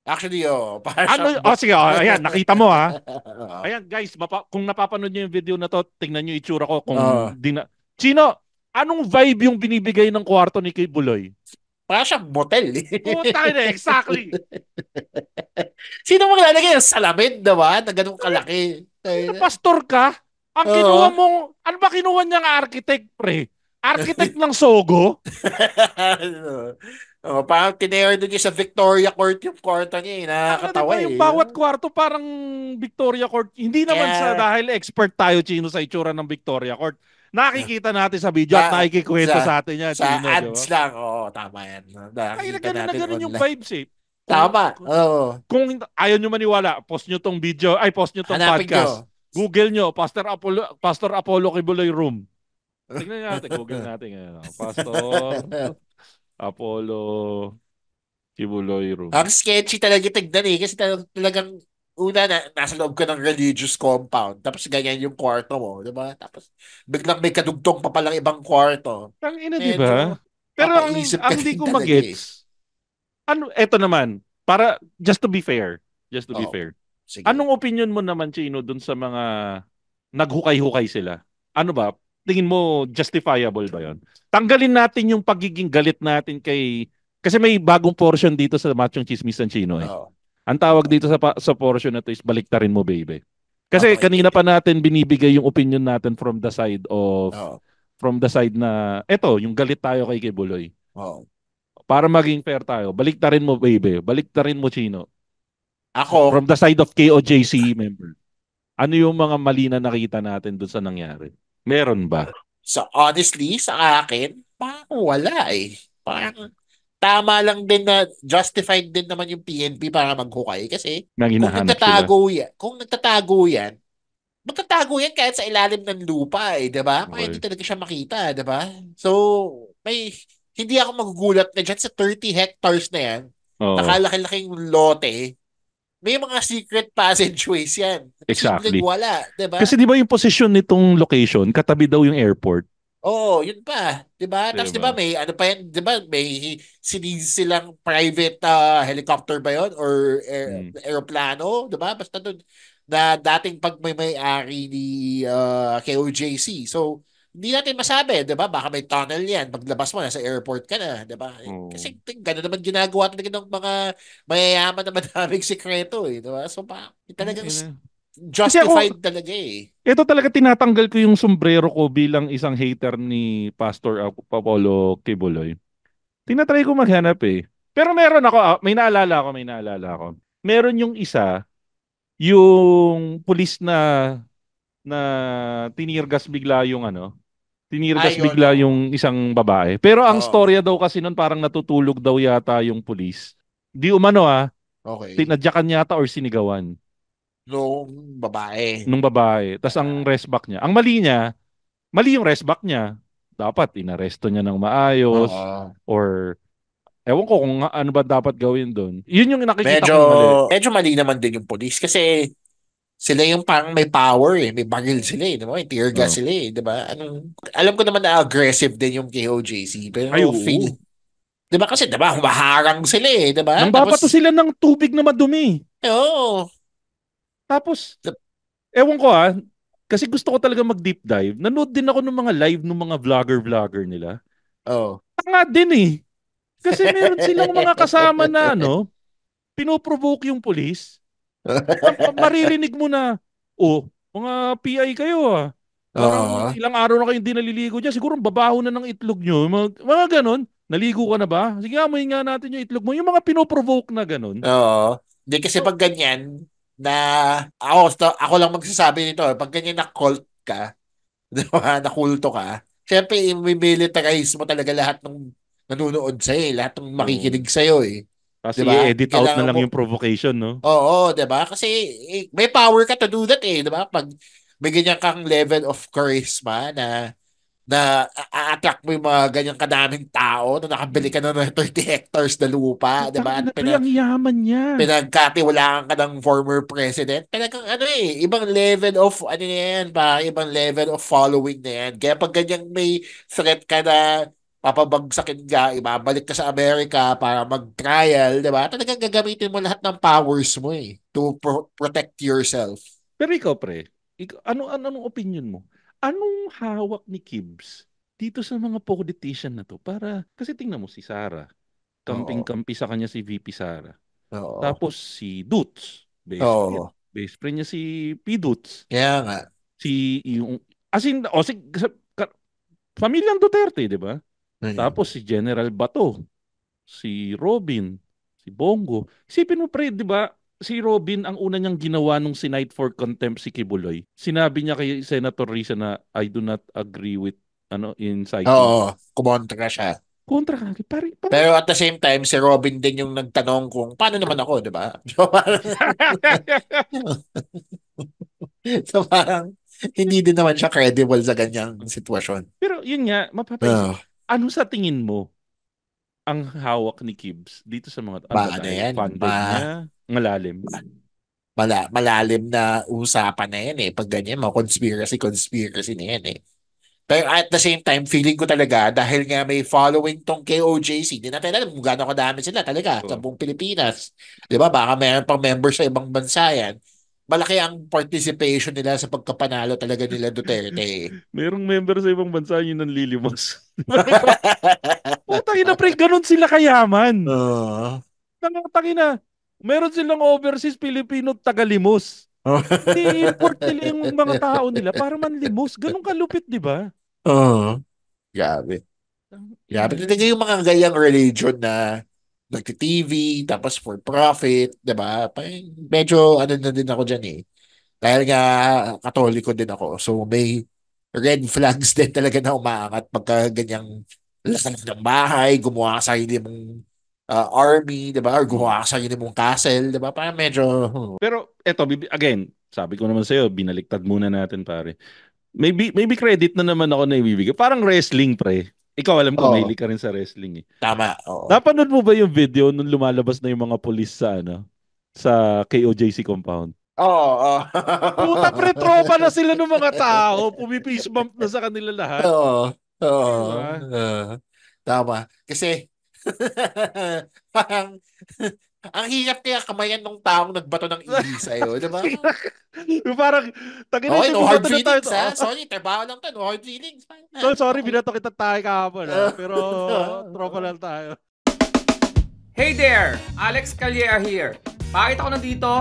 [SPEAKER 3] Actually, oh, para
[SPEAKER 2] Ano,
[SPEAKER 3] siyang
[SPEAKER 2] sige, ayan, nakita mo ha.
[SPEAKER 3] Oo.
[SPEAKER 2] Ayan guys, kung napapanood niyo yung video na to, tingnan niyo yung itsura ko kung
[SPEAKER 3] Oo.
[SPEAKER 2] di na... Chino, anong vibe yung binibigay ng kwarto ni Kibuloy?
[SPEAKER 3] Para siyang motel eh.
[SPEAKER 2] Puta na, exactly.
[SPEAKER 3] Sino maglalagay ng salamin, diba? Na ganun kalaki.
[SPEAKER 2] Ina, pastor ka? Ang kinuha
[SPEAKER 3] Oo.
[SPEAKER 2] mong, ano ba kinuha niyang architect, pre? Architect ng Sogo?
[SPEAKER 3] Oh, parang tinere doon niya sa Victoria Court yung kwarto niya eh.
[SPEAKER 2] Ang na, di
[SPEAKER 3] Nakakatawa
[SPEAKER 2] ba yung
[SPEAKER 3] eh.
[SPEAKER 2] bawat kwarto parang Victoria Court? Hindi naman sa
[SPEAKER 3] Kaya,
[SPEAKER 2] dahil expert tayo, Chino, sa itsura ng Victoria Court. Nakikita natin sa video at
[SPEAKER 3] ah,
[SPEAKER 2] nakikikwento
[SPEAKER 3] sa
[SPEAKER 2] sa atin yan,
[SPEAKER 3] sa
[SPEAKER 2] Chino, di ba?
[SPEAKER 3] ads lang. Oo, tama yan.
[SPEAKER 2] Ay,
[SPEAKER 3] Nakikita
[SPEAKER 2] na
[SPEAKER 3] natin
[SPEAKER 2] ganun yung
[SPEAKER 3] online.
[SPEAKER 2] vibes eh. Kung,
[SPEAKER 3] Tama. Oo.
[SPEAKER 2] kung ayaw nyo maniwala, post nyo tong video, ay post nyo tong
[SPEAKER 3] Hanapin
[SPEAKER 2] podcast.
[SPEAKER 3] nyo.
[SPEAKER 2] Google nyo, Pastor Apollo Kibuloy Room. Tingnan natin, Google natin ngayon. Pastor Apollo Kibuloy
[SPEAKER 3] Ang
[SPEAKER 2] Room.
[SPEAKER 3] sketchy talaga tignan eh. Kasi talagang una nasa loob ka ng religious compound. Tapos ganyan yung kwarto mo. Diba? Tapos biglang may kadugtong pa palang ibang kwarto.
[SPEAKER 2] Ang ina, di ba?
[SPEAKER 3] Medyo
[SPEAKER 2] Pero ang,
[SPEAKER 3] papaisip ka
[SPEAKER 2] ang di
[SPEAKER 3] din
[SPEAKER 2] ko
[SPEAKER 3] talaga eh.
[SPEAKER 2] magets, ano, eto naman, para, just to be
[SPEAKER 3] Oo.
[SPEAKER 2] fair,
[SPEAKER 3] Sige.
[SPEAKER 2] anong opinion mo naman, Chino, dun sa mga naghukay-hukay sila? Ano ba? Tingin mo justifiable ba yon? Tanggalin natin yung pagiging galit natin kasi may bagong portion dito sa Machong Chismisan Chino eh.
[SPEAKER 3] Oo.
[SPEAKER 2] Ang tawag dito sa portion na to is baliktarin mo, baby. Kasi
[SPEAKER 3] Okay.
[SPEAKER 2] kanina pa natin binibigay yung opinion natin
[SPEAKER 3] Oo.
[SPEAKER 2] from the side na eto, yung galit tayo kay Kibuloy.
[SPEAKER 3] Oo.
[SPEAKER 2] Para maging fair tayo, baliktarin mo, baby. Baliktarin mo, Chino. From
[SPEAKER 3] Ako,
[SPEAKER 2] the side of KOJC member. Ano yung mga mali na nakita natin doon sa nangyari? Meron ba?
[SPEAKER 3] honestly, sa akin, parang wala eh. Parang tama lang din na justified din naman yung PNP para maghukay kasi
[SPEAKER 2] Nang
[SPEAKER 3] kung
[SPEAKER 2] hinahanap sila?
[SPEAKER 3] nagtatago yan, magtatago yan kahit sa ilalim ng lupa eh, 'di ba? Para hindi
[SPEAKER 2] Okay.
[SPEAKER 3] talaga siya makita, 'di ba? So, may hindi ako magugulat na dyan sa 30 hectares na yan,
[SPEAKER 2] Oo,
[SPEAKER 3] nakalaki-laking lote, may mga secret passageways yan. Posibleng
[SPEAKER 2] exactly.
[SPEAKER 3] wala, 'di ba?
[SPEAKER 2] Kasi di ba yung posisyon nitong location, katabi daw yung airport.
[SPEAKER 3] Oo, yun pa, 'di ba? Tapos 'di ba
[SPEAKER 2] Diba?
[SPEAKER 3] may ano pa yan, 'di ba may silang private helicopter ba 'yon or
[SPEAKER 2] Mm.
[SPEAKER 3] aeroplano, 'di ba? Basta doon na dating pag may-ari ni KOJC. So, hindi natin masabi, 'di ba? Baka may tunnel 'yan. Paglabas mo nasa airport ka na, 'di ba?
[SPEAKER 2] Oo.
[SPEAKER 3] Kasi gano'n naman ginagawa talaga ng mga mayayaman na madaming sikreto, 'di ba? So,
[SPEAKER 2] Ang
[SPEAKER 3] talagang
[SPEAKER 2] ina. Kasi ako,
[SPEAKER 3] justified talaga eh.
[SPEAKER 2] ito talaga tinatanggal ko yung sombrero ko bilang isang hater ni Pastor Apollo Kibuloy. Tinatry ko maghanap eh. Pero meron ako, may naalala ako. Meron yung isa, yung pulis na tinirgas bigla yung tinirgas
[SPEAKER 3] Ay, yun,
[SPEAKER 2] bigla
[SPEAKER 3] oo.
[SPEAKER 2] yung isang babae. Pero ang
[SPEAKER 3] Oo.
[SPEAKER 2] storya daw kasi nun parang natutulog daw yata yung pulis. Di umano
[SPEAKER 3] Okay.
[SPEAKER 2] tinadyakan yata or sinigawan
[SPEAKER 3] Nung babae.
[SPEAKER 2] nung babae. Tas ang
[SPEAKER 3] Ah,
[SPEAKER 2] rest back niya, ang mali niya, mali yung rest back niya. Dapat inaresto niya ng maayos
[SPEAKER 3] oo.
[SPEAKER 2] or ewan ko kung ano ba dapat gawin doon. Yun yung nakikita
[SPEAKER 3] Medyo,
[SPEAKER 2] kong mali.
[SPEAKER 3] medyo mali naman din yung police kasi sila yung parang may power eh. May baril sila eh. Di ba? May tear gas
[SPEAKER 2] Oh.
[SPEAKER 3] sila eh. Di ba? Alam ko naman na aggressive din yung KOJC.
[SPEAKER 2] Ay,
[SPEAKER 3] Pero
[SPEAKER 2] oo.
[SPEAKER 3] di ba kasi, di ba, humaharang sila eh. Di ba?
[SPEAKER 2] Nang babato
[SPEAKER 3] Tapos,
[SPEAKER 2] sila ng tubig na madumi.
[SPEAKER 3] oo.
[SPEAKER 2] Tapos, ewan ko kasi gusto ko talaga mag-deep dive. Nanood din ako ng mga live ng mga vlogger nila.
[SPEAKER 3] Oo.
[SPEAKER 2] Tanga din eh. Kasi meron silang mga kasama na pinoprovoke yung police. Maririnig mo na, oh, mga PI kayo Parang
[SPEAKER 3] Oo.
[SPEAKER 2] ilang araw na kayong hindi naliligo dyan. Siguro babaho na ng itlog nyo. Mga ganon. Naligo ka na ba? Sige, amoy nga natin yung itlog mo. Yung mga pinoprovoke na ganon.
[SPEAKER 3] Oo. Hindi kasi
[SPEAKER 2] So,
[SPEAKER 3] pag ganyan na ako lang magsasabi nito, pag ganyan na cult ka, di ba, nakulto ka, syempre, i-militarize mo talaga lahat ng nanonood sa'yo, lahat ng
[SPEAKER 2] oh,
[SPEAKER 3] makikinig sa'yo eh.
[SPEAKER 2] tapos
[SPEAKER 3] Di ba?
[SPEAKER 2] i-edit out na
[SPEAKER 3] Kailangan
[SPEAKER 2] lang
[SPEAKER 3] mo,
[SPEAKER 2] yung provocation, no?
[SPEAKER 3] oo, di ba? Kasi may power ka to do that eh, di ba? Pag may ganyan kang level of charisma na a-attract mo yung mga ganyang kadaming tao na nakabili
[SPEAKER 2] Mm.
[SPEAKER 3] ka na ng 30 hectares na lupa, di
[SPEAKER 2] Putang
[SPEAKER 3] ba? At
[SPEAKER 2] ina, pre, ang yaman niya.
[SPEAKER 3] pinagkatiwalaan ka ng former president, talagang ibang level of, ano na yan ba, ibang level of following na yan. Kaya pag ganyan may threat ka na papabagsakin ka, ibabalik ka sa Amerika para mag-trial, di ba? Talagang gagamitin mo lahat ng powers mo eh, to protect yourself.
[SPEAKER 2] Pero ikaw, pre, anong opinion mo? Anong hawak ni Kibbs dito sa mga politician na to? Kasi tingnan mo si Sara,
[SPEAKER 3] Oo.
[SPEAKER 2] kamping-kampi sa kanya si VP Sara.
[SPEAKER 3] Oo.
[SPEAKER 2] Tapos si Dutz, best friend.
[SPEAKER 3] Oo.
[SPEAKER 2] Best friend niya si P. Dutz.
[SPEAKER 3] Kaya nga.
[SPEAKER 2] Yung, as in, pamilyang Duterte, di ba?
[SPEAKER 3] Mm.
[SPEAKER 2] Tapos si General Bato, si Robin, si Bongo. Isipin mo pre, di ba? Si Robin, ang una niyang ginawa nung sinight for contempt si Kibuloy. Sinabi niya kay Senator Risa na I do not agree with inciting.
[SPEAKER 3] Oo. Kumontra siya.
[SPEAKER 2] Kontra ka. Pare.
[SPEAKER 3] Pero at the same time, si Robin din yung nagtanong kung paano naman ako, di ba? So parang, so parang hindi din naman siya credible sa ganyang sitwasyon.
[SPEAKER 2] Pero yun nga, mapapaisip,
[SPEAKER 3] Oh,
[SPEAKER 2] ano sa tingin mo ang hawak ni Kibbs dito sa mga, ano ba
[SPEAKER 3] ano
[SPEAKER 2] tayo?
[SPEAKER 3] yan?
[SPEAKER 2] Funded niya? Malalim?
[SPEAKER 3] Malalim na usapan na yan eh. Pag ganyan, mga conspiracy na yan eh. Pero at the same time, feeling ko talaga, dahil nga may following tong KOJC, di natin alam kung gaano kadami sila talaga sa
[SPEAKER 2] Oh.
[SPEAKER 3] buong Pilipinas. Di ba? Baka mayroon pang members sa ibang bansa yan. Malaki ang participation nila sa pagkapanalo talaga nila Duterte.
[SPEAKER 2] Merong member sa ibang bansa yun ang lilimos. Putang ina pre, ganun sila kayaman.
[SPEAKER 3] Oo.
[SPEAKER 2] Tangin na. Meron silang overseas Filipino tagalimos. I-import nila yung mga tao nila para manlimos. Ganun kalupit, di ba?
[SPEAKER 3] Oo. Grabe. Grabe.
[SPEAKER 2] Ina.
[SPEAKER 3] Talaga yung mga gayang religion na nagti-TV, tapos for profit, di ba? Medyo ano na din ako dyan eh. Dahil nga katoliko din ako. So may red flags din talaga na umaangat pagka ganyang lakas ng bahay, gumawa ka sarili mong army, di ba? Or
[SPEAKER 2] Hmm.
[SPEAKER 3] gumawa ka sarili mong castle, di ba? Parang medyo,
[SPEAKER 2] Pero eto, again, sabi ko naman sa'yo, binaliktad muna natin pare. Maybe credit na naman ako na ibibigay. Parang wrestling pre. Ikaw alam ko,
[SPEAKER 3] oh,
[SPEAKER 2] mahilig ka rin sa wrestling eh.
[SPEAKER 3] tama. Oo.
[SPEAKER 2] Napanood mo ba yung video nung lumalabas na yung mga pulis sa KOJC compound?
[SPEAKER 3] Oo.
[SPEAKER 2] Puta pre, tropa na sila ng mga tao. Pumipis bump na sa kanila lahat.
[SPEAKER 3] Oo. Oo.
[SPEAKER 2] Diba?
[SPEAKER 3] Tama. Kasi, parang, ang hirap kaya kamayan ng taong nagbato ng ihi sa'yo, di ba?
[SPEAKER 2] Parang, tagina
[SPEAKER 3] Okay,
[SPEAKER 2] ito,
[SPEAKER 3] no hard
[SPEAKER 2] binato na tayo.
[SPEAKER 3] feelings, ha? Sorry, trabaho lang to. No hard feelings.
[SPEAKER 2] Tol, sorry,
[SPEAKER 3] Okay.
[SPEAKER 2] binato kita tayo kahapon, ha? Pero, tropa lang tayo.
[SPEAKER 4] Hey there! Alex Calleja here. Bakit ako nandito?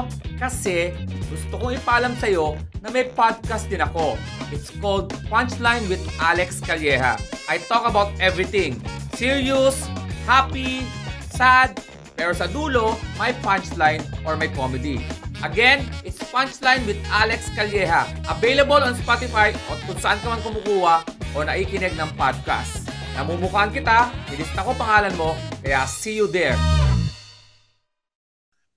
[SPEAKER 4] Kasi gusto kong ipaalam sa'yo na may podcast din ako. It's called Punchline with Alex Calleja. I talk about everything. Serious, happy, sad, pero sa dulo, may punchline or may comedy. Again, it's Punchline with Alex Calleja. Available on Spotify o kung saan ka man kumukuha o naikinig ng podcast. Namumukhaan kita, nilista ko pangalan mo, kaya see you there.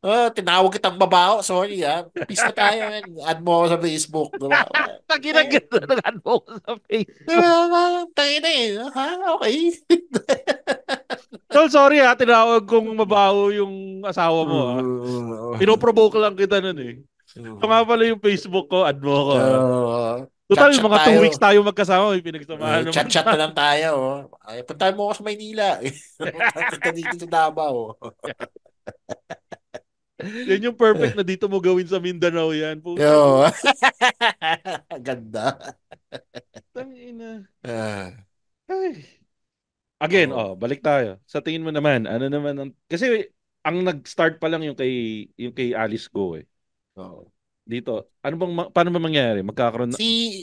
[SPEAKER 3] Tinawag kitang babaho. Sorry, ha? Peace na tayo, man. Add mo ako sa Facebook. Diba?
[SPEAKER 2] Tagina ganda ng admo ko sa Facebook.
[SPEAKER 3] Tayo na eh. Ha? Okay.
[SPEAKER 2] Tol, sorry ha, tinawag kong mabaho yung asawa mo ha. Pinoprovoke lang kita nun eh. Ito nga pala yung Facebook ko, add mo ko ha. Total,
[SPEAKER 3] Chat-chat
[SPEAKER 2] mga 2
[SPEAKER 3] tayo.
[SPEAKER 2] weeks tayo magkasama, may pinagsamahan naman.
[SPEAKER 3] Chat-chat na lang tayo. Ay, puntahan mo ako sa Maynila. Puntahan kita dito sa Davao.
[SPEAKER 2] Yan yung perfect na dito mo gawin sa Mindanao yan.
[SPEAKER 3] Yo. Ganda.
[SPEAKER 2] Tangina.
[SPEAKER 3] Ay.
[SPEAKER 2] Again, balik tayo. Sa tingin mo naman, ano naman ang... Kasi ang nag-start pa lang yung kay Alice Go eh. Dito, paano ba mangyari? Magkakaroon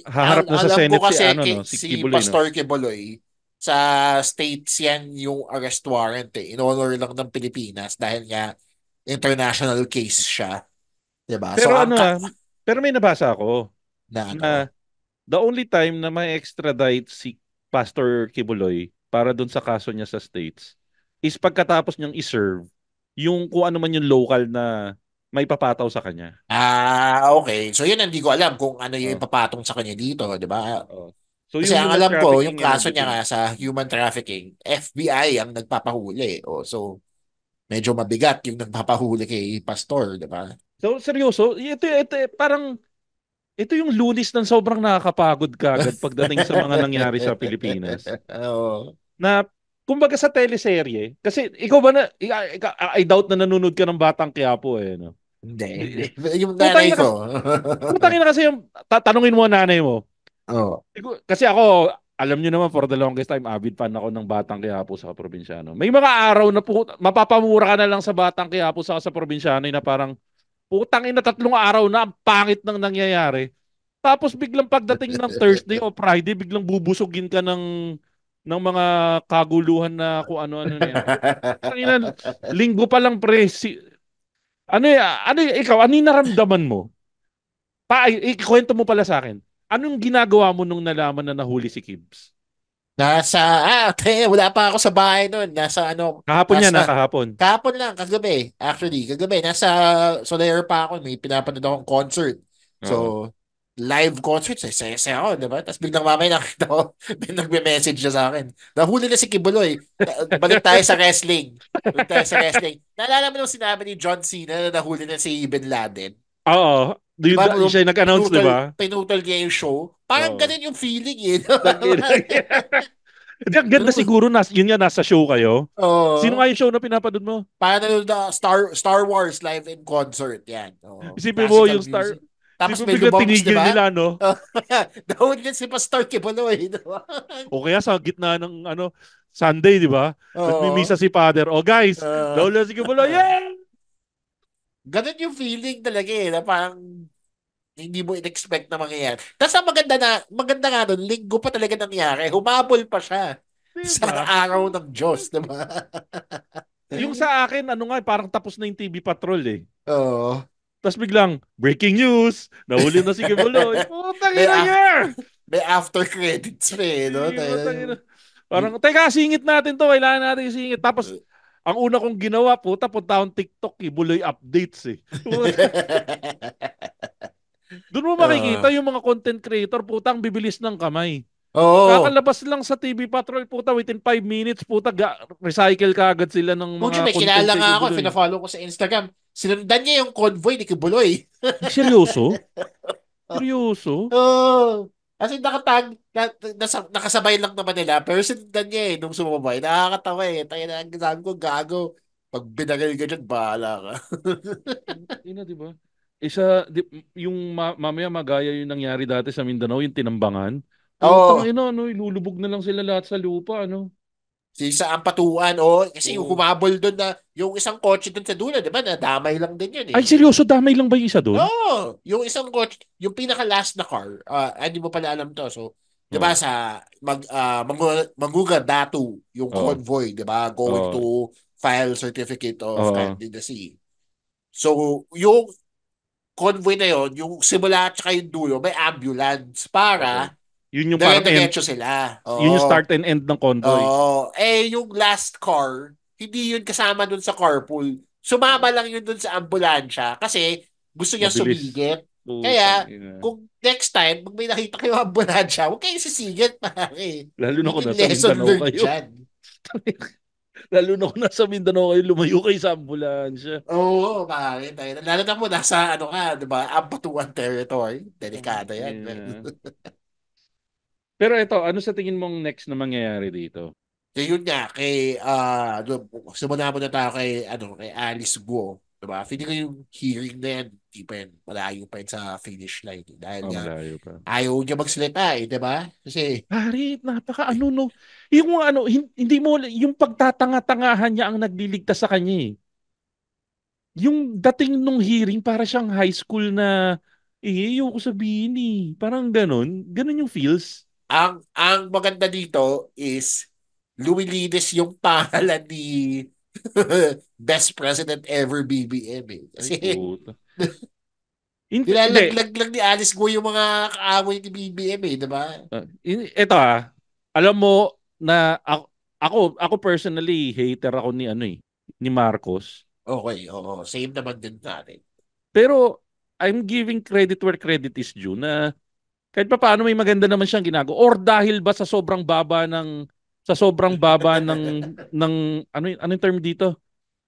[SPEAKER 2] haharap na sa
[SPEAKER 3] alam
[SPEAKER 2] Senate
[SPEAKER 3] ko kasi
[SPEAKER 2] si
[SPEAKER 3] si
[SPEAKER 2] Kibuloy,
[SPEAKER 3] Pastor Kibuloy, sa states yan yung arrest warrant eh. In honor lang ng Pilipinas dahil nga international case siya. Diba?
[SPEAKER 2] Pero
[SPEAKER 3] So,
[SPEAKER 2] pero may nabasa ako
[SPEAKER 3] na
[SPEAKER 2] na the only time na may extradite si Pastor Kibuloy para dun sa kaso niya sa States is pagkatapos niyang iserve yung kung ano man yung local na may papataw sa kanya.
[SPEAKER 3] Okay. So, yun hindi ko alam kung ano yung
[SPEAKER 2] Oh.
[SPEAKER 3] ipapatong sa kanya dito, di ba?
[SPEAKER 2] So,
[SPEAKER 3] Kasi
[SPEAKER 2] yung
[SPEAKER 3] ang
[SPEAKER 2] human
[SPEAKER 3] alam ko, yung
[SPEAKER 2] trafficking and
[SPEAKER 3] kaso niya
[SPEAKER 2] everything.
[SPEAKER 3] nga sa human trafficking, FBI ang nagpapahuli. So, medyo mabigat yung nagpapahuli kay Pastor, di ba?
[SPEAKER 2] So, seryoso, ito parang ito yung lunis ng sobrang nakakapagod kagad pagdating sa mga nangyari sa Pilipinas.
[SPEAKER 3] Oo.
[SPEAKER 2] Na kumbaga sa teleserye, kasi ikaw ba I doubt na nanonood ka ng Batang Quiapo eh, no?
[SPEAKER 3] Hindi. Yung
[SPEAKER 2] Putang
[SPEAKER 3] nanay
[SPEAKER 2] ina
[SPEAKER 3] ko.
[SPEAKER 2] Putang ina kasi yung tanungin mo ang nanay mo.
[SPEAKER 3] Oo.
[SPEAKER 2] Kasi ako, alam nyo naman for the longest time, avid fan ako ng Batang Quiapo sa Probinsyano. May mga araw na mapapamura ka na lang sa Batang Quiapo sa Probinsyano na parang putang ina 3 araw na ang pangit ng nangyayari. Tapos biglang pagdating ng Thursday o Friday, biglang bubusugin ka ng mga kaguluhan na kung ano-ano na yan. Ina, linggo pa lang pre, ikaw, ano yung naramdaman mo? Ikwento mo pala sa akin. Anong ginagawa mo nung nalaman na nahuli si Kibbs?
[SPEAKER 3] Wala pa ako sa bahay noon.
[SPEAKER 2] Kahapon yan, kahapon.
[SPEAKER 3] Kahapon lang, kagabi. Actually, kagabi. Nasa Soler pa ako. May pinapanood akong concert. So, live concert. Saya ako, di ba? Tapos biglang mamaya nakita ko, may nagme-message siya sa akin. Nahuli na si Kibuloy. Balik tayo sa wrestling. Naalala mo nung sinabi ni John Cena na nahuli na si Bin Laden?
[SPEAKER 2] Oo.
[SPEAKER 3] Diba,
[SPEAKER 2] siya nag-announce, di ba?
[SPEAKER 3] Pinutol niya yung show. Parang ganun yung feeling eh.
[SPEAKER 2] Ang ganda siguro, yun nga, nasa show kayo. Sino nga yung show na pinapanood mo?
[SPEAKER 3] Parang Star Wars live in concert. Yan.
[SPEAKER 2] Isipin mo yung Star...
[SPEAKER 3] Tapos
[SPEAKER 2] may
[SPEAKER 3] medyo bombs,
[SPEAKER 2] tinigil
[SPEAKER 3] diba?
[SPEAKER 2] nila, no?
[SPEAKER 3] Dahon yan si Pastor Kibuloy, diba?
[SPEAKER 2] O kaya sa gitna ng Sunday, di ba? Nagmimisa si Father. Guys, dahon lang si Kibuloy. Yeah!
[SPEAKER 3] Ganun yung feeling talaga eh, na parang hindi mo in-expect na mangyayari. Tapos ang maganda nga doon, linggo pa talaga nangyari. Humabol pa siya. Diba? Sa araw ng Diyos, diba?
[SPEAKER 2] Yung sa akin, parang tapos na yung TV Patrol eh.
[SPEAKER 3] Oo.
[SPEAKER 2] Tapos biglang, breaking news, nahuli na si Kibuloy. Putang ina niya!
[SPEAKER 3] May after credits pa eh, no?
[SPEAKER 2] Parang, teka, singit natin to, kailangan natin singit. Tapos, ang una kong ginawa, punta akong TikTok, Kibuloy updates eh. Doon mo makikita yung mga content creator, putang bibilis ng kamay. Kakalabas lang sa TV Patrol, puta, within 5 minutes, puta, recycle ka agad sila ng mga
[SPEAKER 3] may
[SPEAKER 2] content.
[SPEAKER 3] Kilala nga ako, pina-follow ko sa Instagram. Sinundan niya yung convoy ni Kibuloy.
[SPEAKER 2] Seryoso? Seryoso?
[SPEAKER 3] Kasi nakasabay lang naman nila. Pero sinundan niya nung sumabay. Nakakatawa Tayo na, sabi ko, gago. Pag binaril ka dyan, bahala ka.
[SPEAKER 2] Ina, di ba? Isa, yung mamaya magaya yung nangyari dati sa Mindanao, yung tinambangan. Putang
[SPEAKER 3] Oo.
[SPEAKER 2] ina, ano, ilulubog na lang sila lahat sa lupa, ano?
[SPEAKER 3] Sa Ampatuan, kasi yung
[SPEAKER 2] Oo.
[SPEAKER 3] humabol doon na, yung isang kotse doon sa dulo, di ba, nadamay lang din yun
[SPEAKER 2] Ay, seryoso, damay lang ba yung isa doon?
[SPEAKER 3] yung isang kotse, yung pinaka-last na car, hindi mo pala alam to. So, di ba,
[SPEAKER 2] Oo.
[SPEAKER 3] sa Manguga Datu, yung
[SPEAKER 2] Oo.
[SPEAKER 3] convoy, di ba, going
[SPEAKER 2] Oo.
[SPEAKER 3] to file certificate of
[SPEAKER 2] Oo.
[SPEAKER 3] candidacy. So, yung convoy na yon, yung simula at saka yung dulo, may ambulance
[SPEAKER 2] Okay.
[SPEAKER 3] para
[SPEAKER 2] Yun yung parang end,
[SPEAKER 3] dire-diretso sila.
[SPEAKER 2] yun yung
[SPEAKER 3] Oo.
[SPEAKER 2] start and end ng convoy.
[SPEAKER 3] Yung last car, hindi yun kasama dun sa carpool. Sumama lang yun dun sa ambulansya kasi gusto niya
[SPEAKER 2] Mabilis.
[SPEAKER 3] sumigit.
[SPEAKER 2] Putang
[SPEAKER 3] Kaya,
[SPEAKER 2] ina.
[SPEAKER 3] kung next time, pag may nakita kayo ambulansya, huwag kayong sisigit, pare.
[SPEAKER 2] Lalo na
[SPEAKER 3] Yun
[SPEAKER 2] kung
[SPEAKER 3] yung
[SPEAKER 2] nasa
[SPEAKER 3] lesson
[SPEAKER 2] Mindanao
[SPEAKER 3] learned
[SPEAKER 2] kayo.
[SPEAKER 3] dyan.
[SPEAKER 2] Lalo na kung nasa Mindanao kayo, lumayo kayo sa ambulansya.
[SPEAKER 3] Oo, pare. Lalo na mo, nasa, ano ka, di ba, Ampatuan territory.
[SPEAKER 2] Tang
[SPEAKER 3] Delikado yan.
[SPEAKER 2] ina. Pero ito, ano sa tingin mong next na mangyayari dito?
[SPEAKER 3] Yun nga, simula mo na tayo kay Alice Guo. Diba? Feeling ko yung hearing na yan, di pa yan, malayo pa yan sa finish line. Dahil
[SPEAKER 2] Oh,
[SPEAKER 3] nga,
[SPEAKER 2] malayo pa.
[SPEAKER 3] ayaw niya magsalita diba? Kasi,
[SPEAKER 2] Pare, napaka ano no. Yung ano, hindi mo, yung pagtatanga-tangahan niya ang nagliligtas sa kanya eh. Yung dating nung hearing, para siyang high school na, ayoko sabihin eh. Parang ganun. Ganun yung feels.
[SPEAKER 3] ang maganda dito is, lumilinis yung pangalan ni Best President Ever BBM
[SPEAKER 2] Ay,
[SPEAKER 3] Kasi,
[SPEAKER 2] puta. Hindi.
[SPEAKER 3] nilalaglag lang ni Alice Guo yung mga kaaway ni BBM diba?
[SPEAKER 2] Ito alam mo na ako personally hater ako ni ano ni Marcos.
[SPEAKER 3] Okay, oo. Same naman din natin.
[SPEAKER 2] Pero I'm giving credit where credit is due na kahit pa paano may maganda naman siyang ginagawa or dahil ba sa sobrang baba ng ano yung term dito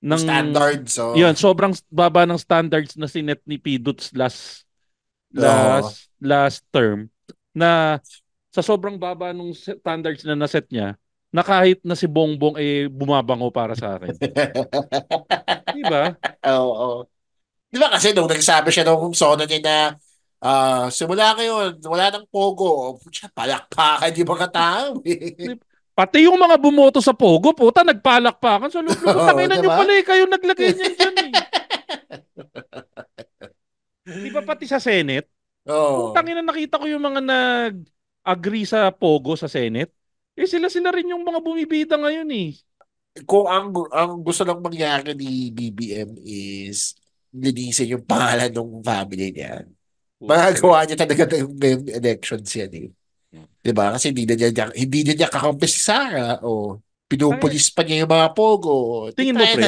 [SPEAKER 3] Yung
[SPEAKER 2] ng
[SPEAKER 3] standards,
[SPEAKER 2] yun sobrang baba ng standards na sinet ni Pidots last
[SPEAKER 3] Oo.
[SPEAKER 2] last last term na sa sobrang baba nung standards na naset niya, na kahit na si Bongbong bumabango para sa akin. Di ba?
[SPEAKER 3] Oo. Di ba kasi nung nagsabi siya nung sona niya na simula ngayon, wala nang pogo. Pucha, palakpakan yung mga tao.
[SPEAKER 2] Pati yung mga bumoto sa Pogo, puta, nagpalakpakan sa loob-loob.
[SPEAKER 3] Oo,
[SPEAKER 2] Tanginan
[SPEAKER 3] di
[SPEAKER 2] nyo
[SPEAKER 3] ba?
[SPEAKER 2] pala kayo naglagay niyan dyan eh. Di ba pati sa Senate?
[SPEAKER 3] Oo.
[SPEAKER 2] Putang ina, nakita ko yung mga nag-agree sa Pogo sa Senate. Sila-sila rin yung mga bumibida ngayon eh.
[SPEAKER 3] Kung ang gusto lang mangyari ni BBM is linisin yung pangalan ng family niya.
[SPEAKER 2] Puta.
[SPEAKER 3] Magagawa niya talaga ng elections yan Di ba? Kasi hindi na niya kakampi si Sara o
[SPEAKER 2] Ay,
[SPEAKER 3] pinupulis pa niya yung mga pogo. Di
[SPEAKER 2] tingin mo
[SPEAKER 3] tayo na.
[SPEAKER 2] pre,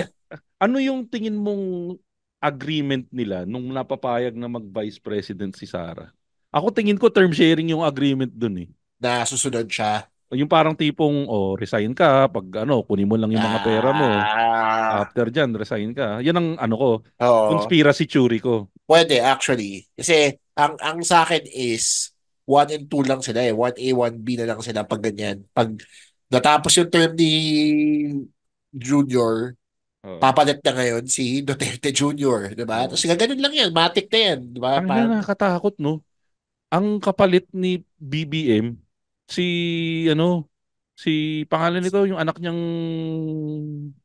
[SPEAKER 2] ano yung tingin mong agreement nila nung napapayag na mag-vice president si Sara? Ako tingin ko term sharing yung agreement dun eh.
[SPEAKER 3] Na susunod siya.
[SPEAKER 2] Yung parang tipong, resign ka, pag kunin mo lang yung mga pera mo.
[SPEAKER 3] Ah,
[SPEAKER 2] After dyan, resign ka. Yan ang ano ko,
[SPEAKER 3] oo.
[SPEAKER 2] conspiracy theory ko.
[SPEAKER 3] Pwede actually. Kasi ang sa akin is 1 and 2 lang sila 1A, 1B na lang sila pag ganyan. Pag natapos yung term ni Junior,
[SPEAKER 2] Oh.
[SPEAKER 3] papalit na ngayon si Duterte Junior, 'di ba? Tapos
[SPEAKER 2] Oh.
[SPEAKER 3] ganun lang 'yan, matik na 'yan, 'di ba?
[SPEAKER 2] Ang ina, nakakatakot no. Ang kapalit ni BBM, si ano, si pangalan nito, yung anak niyang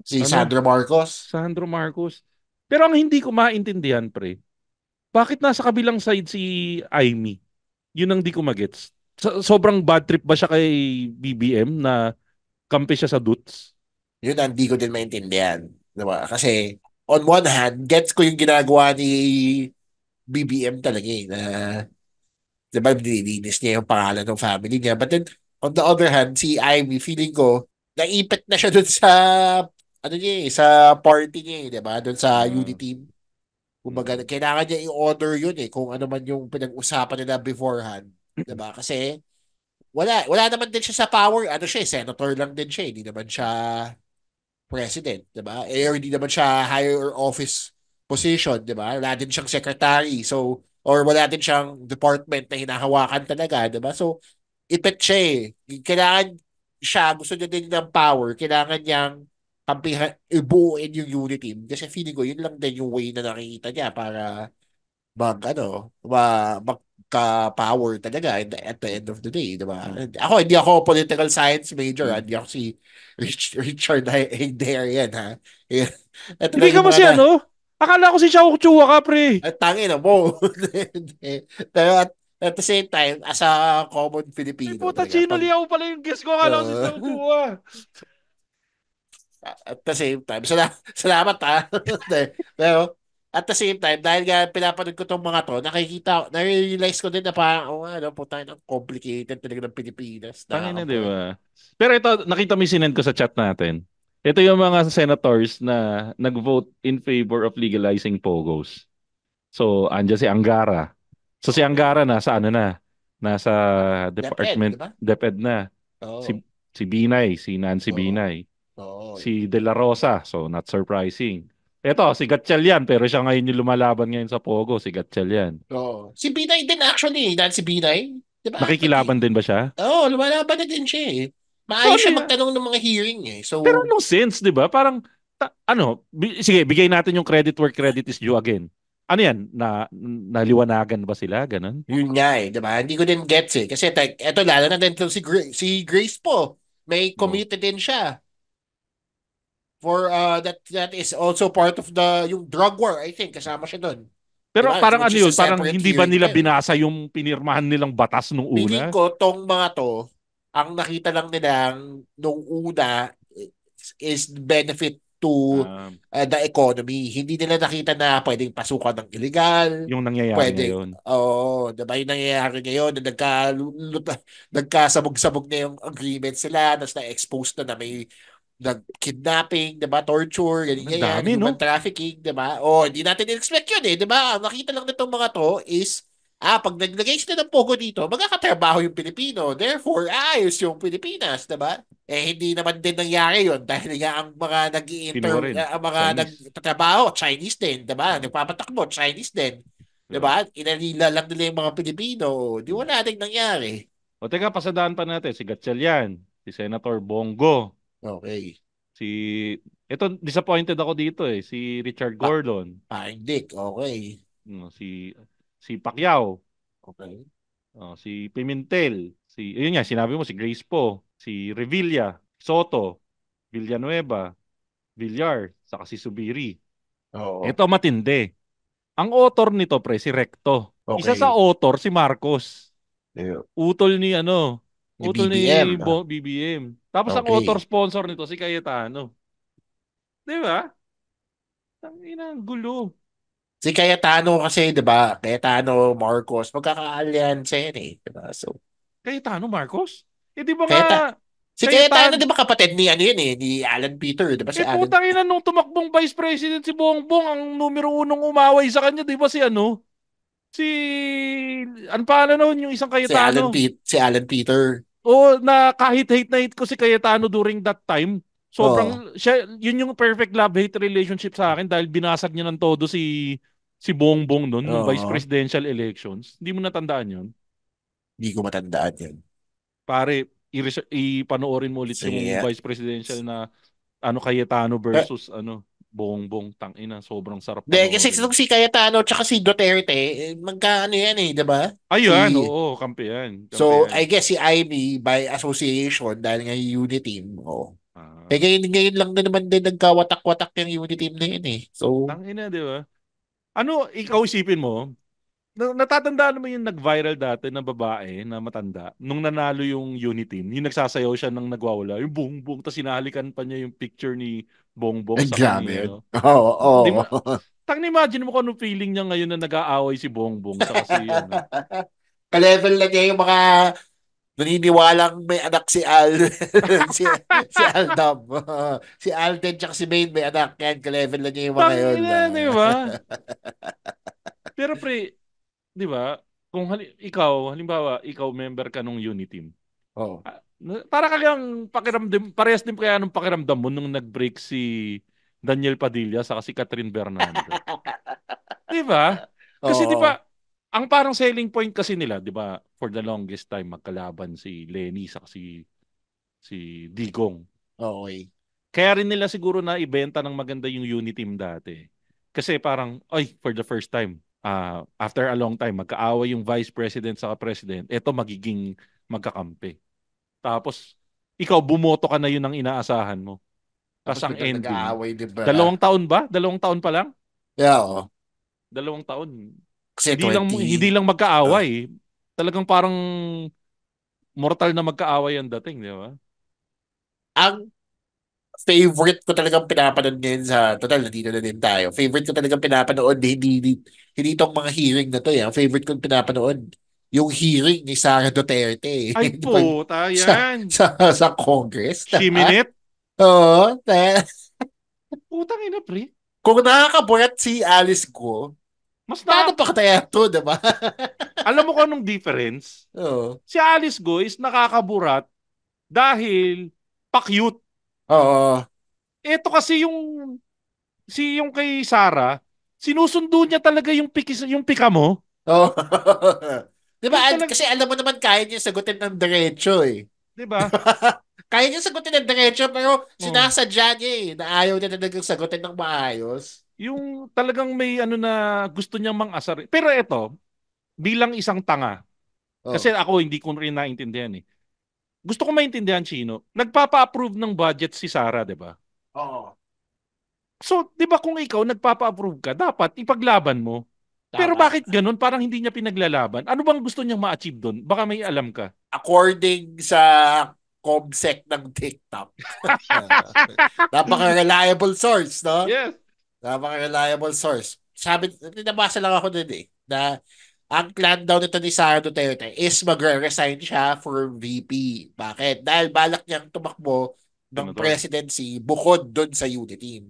[SPEAKER 3] Si
[SPEAKER 2] ano,
[SPEAKER 3] Sandro Marcos.
[SPEAKER 2] Sandro Marcos. Pero ang hindi ko maintindihan, pre, bakit nasa kabilang side si Aimee? Yun ang di ko magets. Sobrang bad trip ba siya kay BBM na kampi siya sa Dutz?
[SPEAKER 3] Yun ang di ko din maintindihan, 'di ba? Kasi on one hand, gets ko yung ginagawa ni BBM talaga na 'di ba, nililinis niya yung pangalan ng family niya. But then, on the other hand, si Ivy, feeling ko, naipit na siya dun sa, ano niya sa party niya 'di ba? Dun sa
[SPEAKER 2] Ah,
[SPEAKER 3] unity team. Kumbaga,
[SPEAKER 2] mm,
[SPEAKER 3] kailangan niya i-order yun kung ano man yung pinag-usapan nila beforehand. 'Di ba? Kasi, wala naman din siya sa power. Ano siya, senator lang din siya. Hindi naman siya president, 'di ba? Or hindi naman siya higher office position, 'di ba? Wala din siyang secretary. So, or wala din siyang department na hinahawakan talaga, di ba? So, ipit siya eh. Kailangan siya, gusto niya din ng power, kailangan niyang kampihan, ibuuin yung unit team. Kasi feeling ko, yun lang din yung way na nakikita niya para magka-power talaga at the end of the day, di ba? Ako, hindi ako political science major, hindi ako si Richard Haydarian, ha? Ito
[SPEAKER 2] Hindi
[SPEAKER 3] lang
[SPEAKER 2] ka
[SPEAKER 3] yung
[SPEAKER 2] ba
[SPEAKER 3] mga
[SPEAKER 2] si ano? Akala ko si Xiao Chua ka, pre.
[SPEAKER 3] tangin na mo. Pero at the same time, as a common
[SPEAKER 2] Ay,
[SPEAKER 3] Filipino,
[SPEAKER 2] puta,
[SPEAKER 3] talaga,
[SPEAKER 2] Chino Liao pala yung guess ko. Akala ko si Xiao Chua.
[SPEAKER 3] at the same time, salamat ha. Pero, at the same time, dahil nga pinapanood ko tong mga to, nare-realize ko din na parang, ano, puta, ang complicated talaga ng Pilipinas.
[SPEAKER 2] Tangin na, di ba? Pero ito, nakita mo yung sinend ko sa chat natin. Ito yung mga senators na nag-vote in favor of legalizing pogos. So, andyan si Angara. So, si
[SPEAKER 3] Okay.
[SPEAKER 2] Angara nasa ano na? Nasa
[SPEAKER 3] DepEd,
[SPEAKER 2] Department,
[SPEAKER 3] di ba?
[SPEAKER 2] DepEd na.
[SPEAKER 3] Oo.
[SPEAKER 2] Si Binay, si Nancy
[SPEAKER 3] Oo.
[SPEAKER 2] Binay.
[SPEAKER 3] Oo.
[SPEAKER 2] Si De La Rosa, so not surprising. Ito, si Gatchalian, pero siya ngayon yung lumalaban ngayon sa Pogo, si Gatchalian.
[SPEAKER 3] Oo. Si Binay din actually, dahil si Binay, di ba?
[SPEAKER 2] Nakikilaban din ba siya?
[SPEAKER 3] Oo, lumalaban na din siya eh.
[SPEAKER 2] So,
[SPEAKER 3] Maayos
[SPEAKER 2] ano
[SPEAKER 3] siya
[SPEAKER 2] yan?
[SPEAKER 3] magtanong ng mga hearing eh. So,
[SPEAKER 2] Pero anong sense, di ba? Parang, sige, bigay natin yung credit where credit is due again. Ano yan? Naliwanagan ba sila? Ganon?
[SPEAKER 3] yun nga eh, di ba? Hindi ko din gets eh. Kasi eto lalo na din si Grace po. May committed din siya for that is also part of yung drug war, I think. Kasama siya doon.
[SPEAKER 2] Pero
[SPEAKER 3] Diba?
[SPEAKER 2] parang ano
[SPEAKER 3] Which is
[SPEAKER 2] yun?
[SPEAKER 3] a
[SPEAKER 2] Parang
[SPEAKER 3] separate
[SPEAKER 2] hindi ba
[SPEAKER 3] hearing
[SPEAKER 2] nila
[SPEAKER 3] din.
[SPEAKER 2] binasa yung pinirmahan nilang batas nung
[SPEAKER 3] Feeling
[SPEAKER 2] una?
[SPEAKER 3] ko, tong mga to, ang nakita lang nilang nung una is benefit to the economy. Hindi nila nakita na pwedeng pasukan ng illegal.
[SPEAKER 2] Yung nangyayari
[SPEAKER 3] Pwede.
[SPEAKER 2] ngayon.
[SPEAKER 3] Oo, diba yung nangyayari ngayon na nagkasabog-sabog na yung agreement sila, tapos na-expose na may nag-kidnapping, diba? Torture,
[SPEAKER 2] Ang
[SPEAKER 3] ganyan,
[SPEAKER 2] dami,
[SPEAKER 3] human
[SPEAKER 2] no?
[SPEAKER 3] trafficking, diba? O, hindi natin expect yun eh, diba? Ang nakita lang nitong mga to is, pag naglagay sila ng pogo dito, magkakatrabaho yung Pilipino. Therefore, ayos yung Pilipinas, diba? Eh, hindi naman din nangyari yun dahil nga ang mga
[SPEAKER 2] Kinuha rin.
[SPEAKER 3] ang mga
[SPEAKER 2] Chinese.
[SPEAKER 3] nagtatrabaho, Chinese din, diba? Nagpapatakbo, Chinese din. Diba? Inalila lang nila yung mga Pilipino. Di wala din nangyari.
[SPEAKER 2] O teka, pasadaan pa natin. Si Gatchalian, si Senator Bongo,
[SPEAKER 3] Okay.
[SPEAKER 2] ito, disappointed ako dito eh. Si Richard Gordon,
[SPEAKER 3] Paring Dick, okay.
[SPEAKER 2] si Pacquiao,
[SPEAKER 3] Okay.
[SPEAKER 2] si Pimentel, yun nga, sinabi mo, si Grace Po, si Revilla, Soto, Villanueva, Villar, saka si Subiri.
[SPEAKER 3] Oo.
[SPEAKER 2] Ito matindi. Ang author nito, pre, si Recto. Isa sa
[SPEAKER 3] Okay.
[SPEAKER 2] author, si Marcos.
[SPEAKER 3] Ayun.
[SPEAKER 2] Utol ni
[SPEAKER 3] Ni
[SPEAKER 2] utol ni
[SPEAKER 3] BBM.
[SPEAKER 2] BBM. Tapos ang
[SPEAKER 3] Okay.
[SPEAKER 2] author sponsor nito si Cayetano. 'Di ba? Tangina, ang gulo.
[SPEAKER 3] Si Cayetano kasi, di ba? Cayetano, Marcos, magkaka-alyansa yan eh. Di ba? So,
[SPEAKER 2] Cayetano Marcos? Eh di ba nga
[SPEAKER 3] si Cayetano, di ba kapatid ni ano yun eh, ni Alan Peter, di ba si Alan?
[SPEAKER 2] putang ina nung tumakbong vice president si Bongbong, ang numero unong umaway sa kanya, di ba si Si ano pa noon yung isang Cayetano?
[SPEAKER 3] Si Alan Peter.
[SPEAKER 2] O na kahit hate na hate ko si Cayetano during that time.
[SPEAKER 3] Oo.
[SPEAKER 2] Yun yung perfect love-hate relationship sa akin dahil binasag niya ng todo si Bongbong noon nung vice
[SPEAKER 3] Oo.
[SPEAKER 2] presidential elections. Hindi mo natandaan yun?
[SPEAKER 3] Hindi ko matandaan yun.
[SPEAKER 2] Pare, ipanoorin mo ulit yung
[SPEAKER 3] Sige.
[SPEAKER 2] vice presidential na Cayetano versus Bongbong, tangina, sobrang sarap
[SPEAKER 3] Hindi, kasi
[SPEAKER 2] panoorin.
[SPEAKER 3] si Cayetano tsaka si Duterte, magkaano yan eh, di ba?
[SPEAKER 2] Ayun, oo, kampi yan.
[SPEAKER 3] So, I guess si Ivy by association, dahil nga yung unity team, Eh, ngayon lang na naman din nagkawatak-watak yung unity team na yun eh. So,
[SPEAKER 2] tangina, di ba? Ikaw isipin mo, natatandaan mo yung nag-viral dati na babae na matanda, nung nanalo yung unit team, yung nagsasayaw siya nang nagwawala, yung Bongbong, tapos sinahalikan pa niya yung picture ni Bongbong sa
[SPEAKER 3] grabe
[SPEAKER 2] kanya.
[SPEAKER 3] yun. Oo.
[SPEAKER 2] Di mo, imagine mo kung anong feeling niya ngayon na nag-aaway si Bongbong sa kasi
[SPEAKER 3] Ka-level na niya yung mga naniniwalang may anak si si Aldam. Si Alden tsaka si Maine may anak. Yan, ka-level na niya yung mga yun.
[SPEAKER 2] Tangina, di ba? Pero pre, di ba, kung halimbawa, ikaw member ka nung unit team,
[SPEAKER 3] Oh.
[SPEAKER 2] para kayang pakiramdam, parehas din kaya nung pakiramdam mo nung nag-break si Daniel Padilla sa si Catherine Bernardo. Di ba? Kasi di
[SPEAKER 3] Oo.
[SPEAKER 2] ba, ang parang selling point kasi nila, 'di ba, for the longest time magkalaban si Lenny sa si Digong.
[SPEAKER 3] Okay.
[SPEAKER 2] Kaya rin nila siguro na ibenta ng maganda yung unity team dati. Kasi parang, ay, for the first time, after a long time, magkaaway yung vice president sa president, eto magiging magkakampi. Tapos, ikaw, bumoto ka na yun ang inaasahan mo. Tapos
[SPEAKER 3] Tapos
[SPEAKER 2] ang
[SPEAKER 3] biglang
[SPEAKER 2] ending,
[SPEAKER 3] nag-aaway, di ba?
[SPEAKER 2] 2 taon ba? 2 taon pa lang?
[SPEAKER 3] Yeah, oo.
[SPEAKER 2] 2 taon.
[SPEAKER 3] Kasi
[SPEAKER 2] Hindi
[SPEAKER 3] 20...
[SPEAKER 2] lang magkaaway. Talagang parang mortal na magkaaway ang dating, di ba?
[SPEAKER 3] ang favorite ko talagang pinapanood ngayon sa, total, nandito na din tayo. Favorite ko talagang pinapanood, hindi itong mga hearing na to. Ang favorite ko pinapanood, yung hearing ni Sara Duterte.
[SPEAKER 2] Ay
[SPEAKER 3] Di ba?
[SPEAKER 2] puta,
[SPEAKER 3] Sa,
[SPEAKER 2] yan.
[SPEAKER 3] sa Congress. Diba?
[SPEAKER 2] Shiminit.
[SPEAKER 3] Oo.
[SPEAKER 2] Putang ina, pre.
[SPEAKER 3] Kung nakakaburat si Alice Go,
[SPEAKER 2] Mas
[SPEAKER 3] paano
[SPEAKER 2] na,
[SPEAKER 3] pa kaya to, diba?
[SPEAKER 2] alam mo kung anong difference?
[SPEAKER 3] Oo.
[SPEAKER 2] Si Alice Go is nakakaburat dahil pa-cute.
[SPEAKER 3] Oo.
[SPEAKER 2] Ito kasi yung kay Sarah, sinusundo niya talaga yung pika mo.
[SPEAKER 3] Oo. Diba?
[SPEAKER 2] Yung talag,
[SPEAKER 3] Kasi alam mo naman, kaya niya sagutin ng diretso eh.
[SPEAKER 2] 'di ba?
[SPEAKER 3] Kaya niya sagutin ng diretso, pero
[SPEAKER 2] Oh.
[SPEAKER 3] sinasadya niya eh, na ayaw niya talagang sagutin ng maayos.
[SPEAKER 2] Yung talagang may ano na gusto niyang mang-asar. Pero ito, bilang isang tanga, kasi
[SPEAKER 3] Oh.
[SPEAKER 2] ako hindi ko rin naintindihan eh. Gusto ko maintindihan, Chino. Nagpapa-approve ng budget si Sarah, 'di ba?
[SPEAKER 3] Oo.
[SPEAKER 2] So, 'di ba kung ikaw nagpapa-approve ka, dapat ipaglaban mo. Pero
[SPEAKER 3] Tama.
[SPEAKER 2] bakit ganun? Parang hindi niya pinaglalaban. Ano bang gusto niyang ma-achieve doon? Baka may alam ka.
[SPEAKER 3] According sa ComSec ng TikTok. Napaka-reliable source, no?
[SPEAKER 2] Yes.
[SPEAKER 3] Napaka-reliable source. Sabi, nabasa lang ako dun eh, na ang plan daw nito ni Sara Duterte is magre-resign siya for VP. Bakit? Dahil balak niyang tumakbo ng
[SPEAKER 2] Senator.
[SPEAKER 3] presidency bukod dun sa unity team.